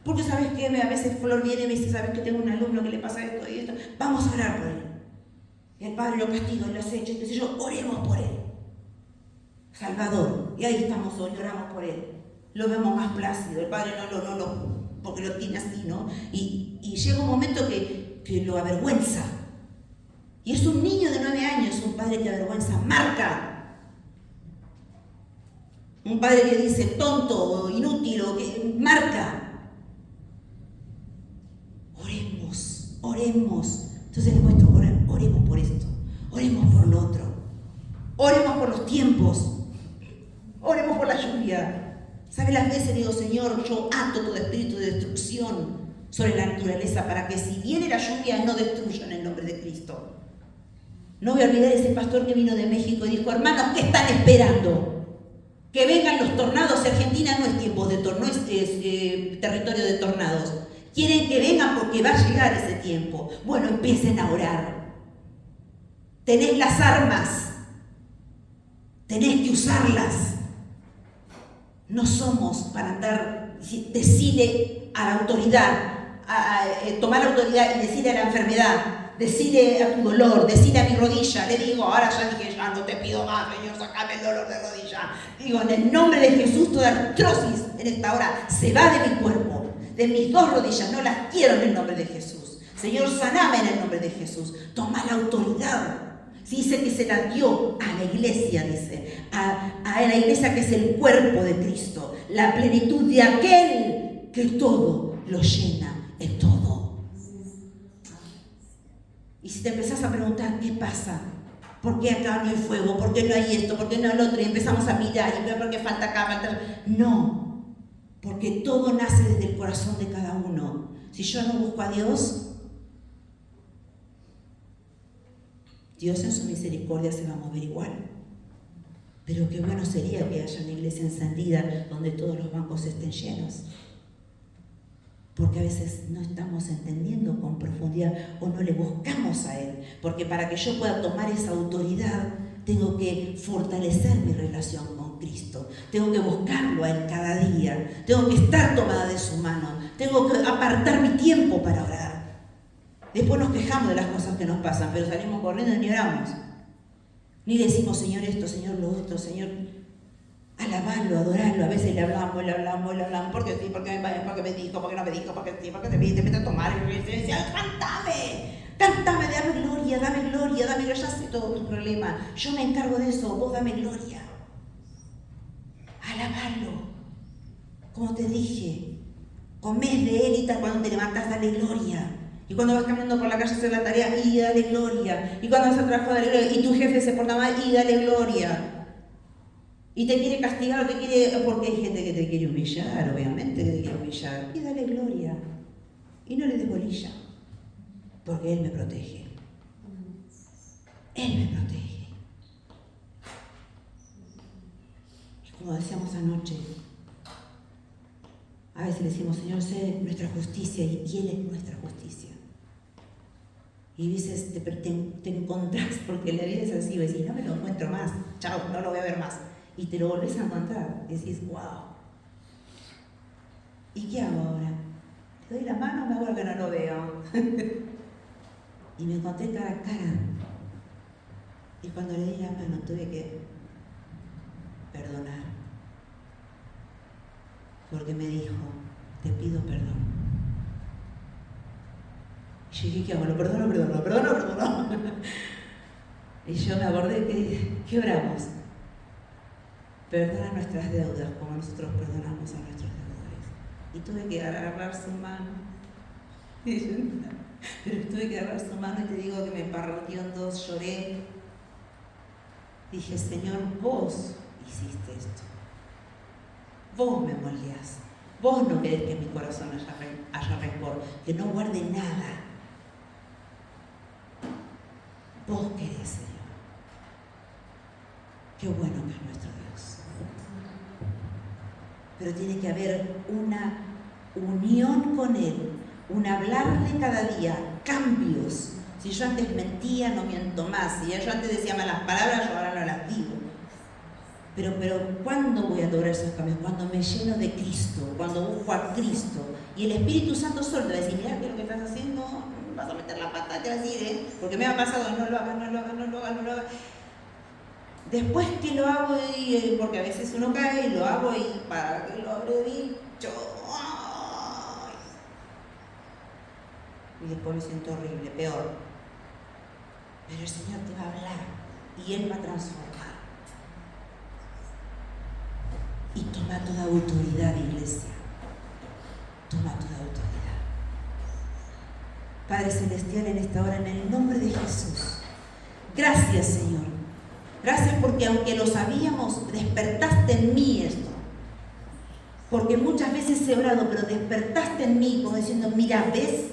Porque ¿sabes qué? A veces Flor viene y me dice, ¿sabes que tengo un alumno que le pasa esto y esto? Vamos a orar por él. Y el Padre lo castiga, lo acecha, y qué sé yo, oremos por él. Salvador. Y ahí estamos hoy, oramos por él. Lo vemos más plácido. El Padre no, porque lo tiene así, ¿no? Y llega un momento que lo avergüenza. Y es un niño de 9 años, un padre que avergüenza, marca. Un padre que dice tonto o inútil o que marca. Oremos. Entonces les muestro, oremos por esto, oremos por lo otro, oremos por los tiempos, oremos por la lluvia. ¿Sabe? Las veces digo, Señor, yo ato todo espíritu de destrucción sobre la naturaleza para que si viene la lluvia no destruya en el nombre de Cristo. No voy a olvidar ese pastor que vino de México y dijo, hermanos, ¿qué están esperando? Que vengan los tornados. Argentina no es tiempo de tornados, es territorio de tornados. Quieren que vengan porque va a llegar ese tiempo. Bueno, empiecen a orar. Tenés las armas. Tenés que usarlas. No somos para andar, decirle a la autoridad, tomar la autoridad y decirle a la enfermedad, decirle a tu dolor, decirle a mi rodilla, le digo, ahora ya dije, ya no te pido más, Señor, sacame el dolor de rodilla. Digo, en el nombre de Jesús, toda artrosis en esta hora se va de mi cuerpo, de mis 2 rodillas, no las quiero en el nombre de Jesús. Señor, saname en el nombre de Jesús. Toma la autoridad. Sí, dice que se la dio a la iglesia, dice, a la iglesia que es el cuerpo de Cristo, la plenitud de aquel que todo lo llena en todo. Y si te empezás a preguntar, ¿qué pasa? ¿Por qué acá no hay fuego? ¿Por qué no hay esto? ¿Por qué no hay lo otro? Y empezamos a mirar y ver por qué falta acá, falta allá. No, porque todo nace desde el corazón de cada uno. Si yo no busco a Dios, Dios en su misericordia se va a mover igual. Pero qué bueno sería que haya una iglesia encendida donde todos los bancos estén llenos. Porque a veces no estamos entendiendo con profundidad o no le buscamos a Él. Porque para que yo pueda tomar esa autoridad, tengo que fortalecer mi relación con Cristo. Tengo que buscarlo a Él cada día. Tengo que estar tomada de su mano. Tengo que apartar mi tiempo para orar. Después nos quejamos de las cosas que nos pasan, pero salimos corriendo y ni oramos. Ni decimos, Señor esto, Señor lo otro, Señor... Alabarlo, adorarlo. A veces le hablamos, porque sí, porque me dijo, porque no me dijo, porque sí, porque te mete a tomar. Y me decía, cántame, dame gloria, yo sé todo tu problema. Yo me encargo de eso, vos dame gloria. Alabarlo. Como te dije, comés de Él y tal, cuando te levantás, dale gloria. Y cuando vas caminando por la calle a hacer la tarea, y dale gloria. Y cuando vas al trabajo, dale gloria. Y tu jefe se porta mal, y dale gloria. Y te quiere castigar o te quiere... Porque hay gente que te quiere humillar, obviamente que te quiere humillar. Y dale gloria. Y no le des bolilla. Porque Él me protege. Él me protege. Como decíamos anoche, a veces le decimos, Señor, sé nuestra justicia y Él es nuestra justicia. Y a veces te encontrás, porque la vida es así, y decís, no me lo encuentro más, chao, no lo voy a ver más. Y te lo volvés a encontrar. Y decís, wow. ¿Y qué hago ahora? ¿Le doy la mano o me hago que no lo veo? Y me encontré cara a cara. Y cuando le di la mano tuve que perdonar. Porque me dijo, te pido perdón. Y yo dije, ¿qué hago? Lo perdono. Y yo me acordé que oramos. Perdona nuestras deudas como nosotros perdonamos a nuestros deudores. Y tuve que agarrar su mano. Pero tuve que agarrar su mano y te digo que me partió en dos, lloré. Dije, Señor, vos hiciste esto. Vos me moldeás. Vos no querés que en mi corazón haya rencor, que no guarde nada. Vos querés, Señor. Qué bueno que es nuestro Dios. Pero tiene que haber una unión con Él, un hablarle cada día, cambios. Si yo antes mentía, no miento más. Si yo antes decía malas palabras, yo ahora no las digo. Pero ¿cuándo voy a lograr esos cambios? Cuando me lleno de Cristo, cuando busco a Cristo. Y el Espíritu Santo solo te va a decir, mira, ¿qué es lo que estás haciendo? Vas a meter la pata, te vas a decir, porque me ha pasado, no lo hagas. Después que lo hago, porque a veces uno cae y lo hago y para que lo habré dicho. ¡Ay! Y después me siento horrible, peor. Pero el Señor te va a hablar y Él va a transformar. Y toma toda autoridad, iglesia. Toma toda autoridad. Padre Celestial, en esta hora, en el nombre de Jesús. Gracias, Señor. Gracias porque aunque lo sabíamos, despertaste en mí esto. Porque muchas veces he orado, pero despertaste en mí como diciendo, mira, ves.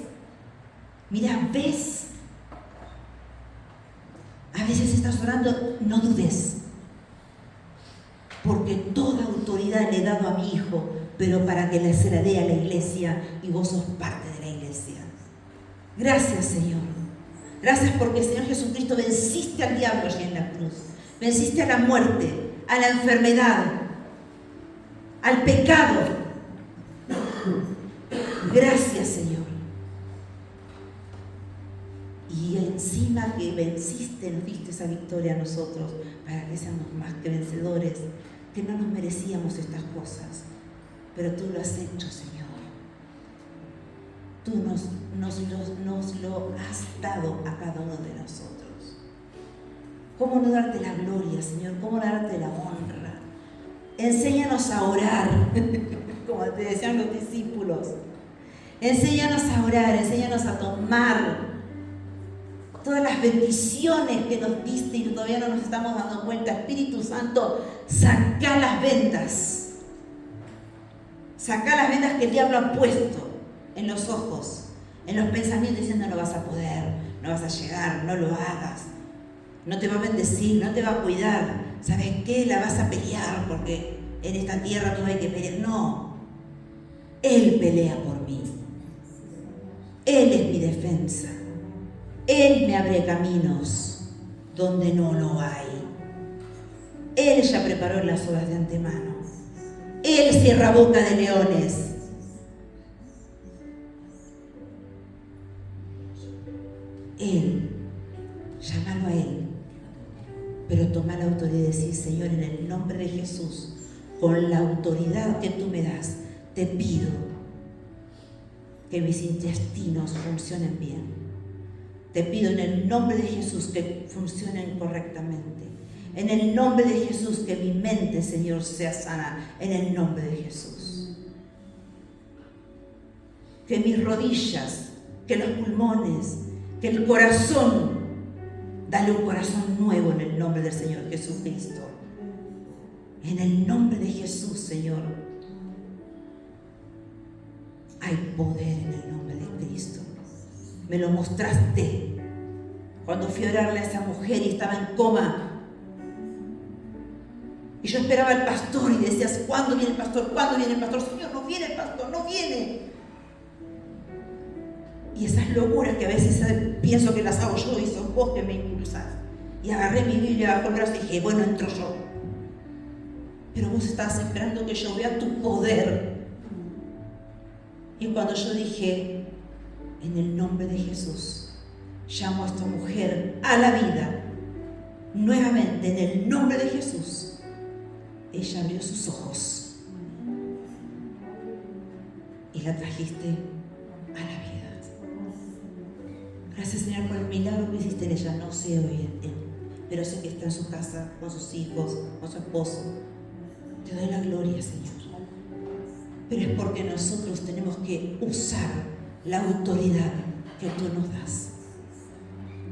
A veces estás orando, no dudes. Porque toda autoridad le he dado a mi Hijo, pero para que se la dé a la iglesia y vos sos parte de la iglesia. Gracias, Señor. Gracias porque, Señor Jesucristo, venciste al diablo allí en la cruz. Venciste a la muerte, a la enfermedad, al pecado. Gracias, Señor. Y encima que venciste, nos diste esa victoria a nosotros para que seamos más que vencedores, que no nos merecíamos estas cosas, pero tú lo has hecho, Señor. Tú nos lo has dado a cada uno de nosotros. ¿Cómo no darte la gloria, Señor? ¿Cómo no darte la honra? Enséñanos a orar, como te decían los discípulos. Enséñanos a orar, enséñanos a tomar todas las bendiciones que nos diste y todavía no nos estamos dando cuenta. Espíritu Santo, saca las vendas. Saca las vendas que el diablo ha puesto en los ojos, en los pensamientos, diciendo no vas a poder, no vas a llegar, no lo hagas. No te va a bendecir, no te va a cuidar. ¿Sabes qué? La vas a pelear porque en esta tierra tú hay que pelear. No. Él pelea por mí. Él es mi defensa. Él me abre caminos donde no lo hay. Él ya preparó las obras de antemano. Él cierra boca de leones. Él, llámalo a Él, pero toma la autoridad y decir: Señor, en el nombre de Jesús, con la autoridad que tú me das, te pido que mis intestinos funcionen bien. Te pido en el nombre de Jesús que funcionen correctamente. En el nombre de Jesús que mi mente, Señor, sea sana. En el nombre de Jesús. Que mis rodillas, que los pulmones, que el corazón, dale un corazón nuevo en el nombre del Señor Jesucristo. En el nombre de Jesús, Señor. Hay poder en el nombre de Cristo. Me lo mostraste cuando fui a orarle a esa mujer y estaba en coma. Y yo esperaba al pastor y decías: ¿cuándo viene el pastor? ¿Cuándo viene el pastor? Señor, no viene el pastor, no viene. Y esas locuras que a veces pienso que las hago yo y son vos que me impulsás. Y agarré mi Biblia bajo el brazo y dije: bueno, entro yo. Pero vos estabas esperando que yo vea tu poder. Y cuando yo dije: en el nombre de Jesús, llamo a esta mujer a la vida, nuevamente en el nombre de Jesús, ella abrió sus ojos y la trajiste a la vida. Gracias, Señor, por el milagro que hiciste en ella. No sé hoy en él, pero sé que está en su casa, con sus hijos, con su esposo. Te doy la gloria, Señor. Pero es porque nosotros tenemos que usar la autoridad que tú nos das.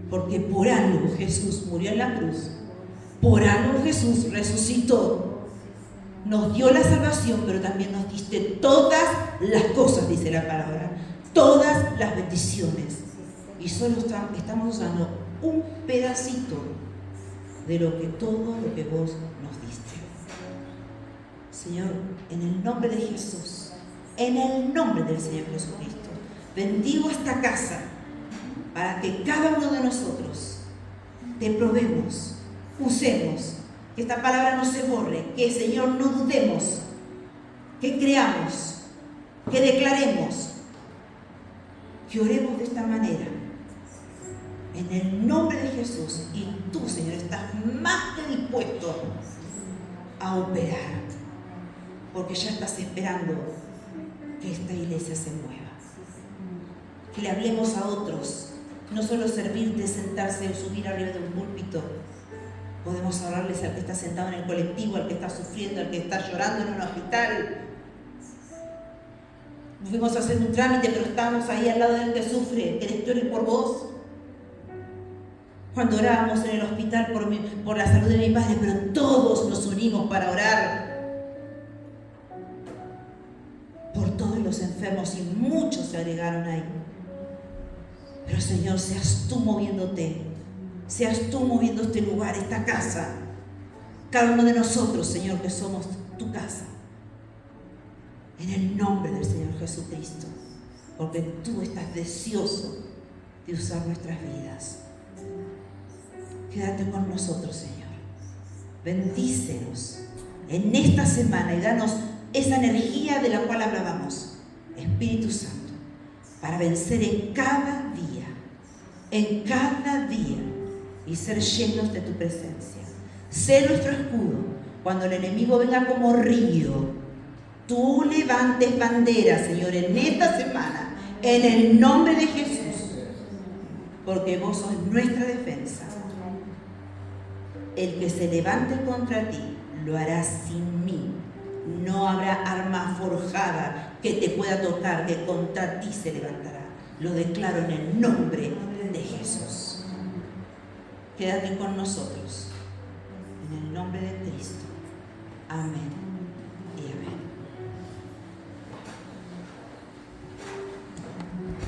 Porque por algo Jesús murió en la cruz. Por algo Jesús resucitó. Nos dio la salvación, pero también nos diste todas las cosas, dice la palabra. Todas las bendiciones. Y solo estamos usando un pedacito de todo lo que vos nos diste. Señor, en el nombre de Jesús, en el nombre del Señor Jesucristo, bendigo esta casa para que cada uno de nosotros te probemos, usemos, que esta palabra no se borre, que, Señor, no dudemos, que creamos, que declaremos, que oremos de esta manera. En el nombre de Jesús, y tú, Señor, estás más que dispuesto a operar, porque ya estás esperando que esta iglesia se mueva. Que le hablemos a otros, no solo servirte, sentarse o subir arriba de un púlpito. Podemos hablarles al que está sentado en el colectivo, al que está sufriendo, al que está llorando en un hospital. Fuimos a hacer un trámite, pero estábamos ahí al lado del que sufre. ¿Querés que ore por vos? Cuando orábamos en el hospital por la salud de mi padre, pero todos nos unimos para orar por todos los enfermos y muchos se agregaron ahí. Pero, Señor, seas tú moviéndote, seas tú moviendo este lugar, esta casa, cada uno de nosotros, Señor, que somos tu casa, en el nombre del Señor Jesucristo, porque tú estás deseoso de usar nuestras vidas. Quédate con nosotros, Señor. Bendícenos en esta semana y danos esa energía de la cual hablábamos, Espíritu Santo, para vencer en cada día, y ser llenos de tu presencia. Sé nuestro escudo cuando el enemigo venga como río. Tú levantes bandera, Señor, en esta semana, en el nombre de Jesús, porque vos sos nuestra defensa. El que se levante contra ti lo hará sin mí. No habrá arma forjada que te pueda tocar, que contra ti se levantará. Lo declaro en el nombre de Jesús. Quédate con nosotros. En el nombre de Cristo. Amén.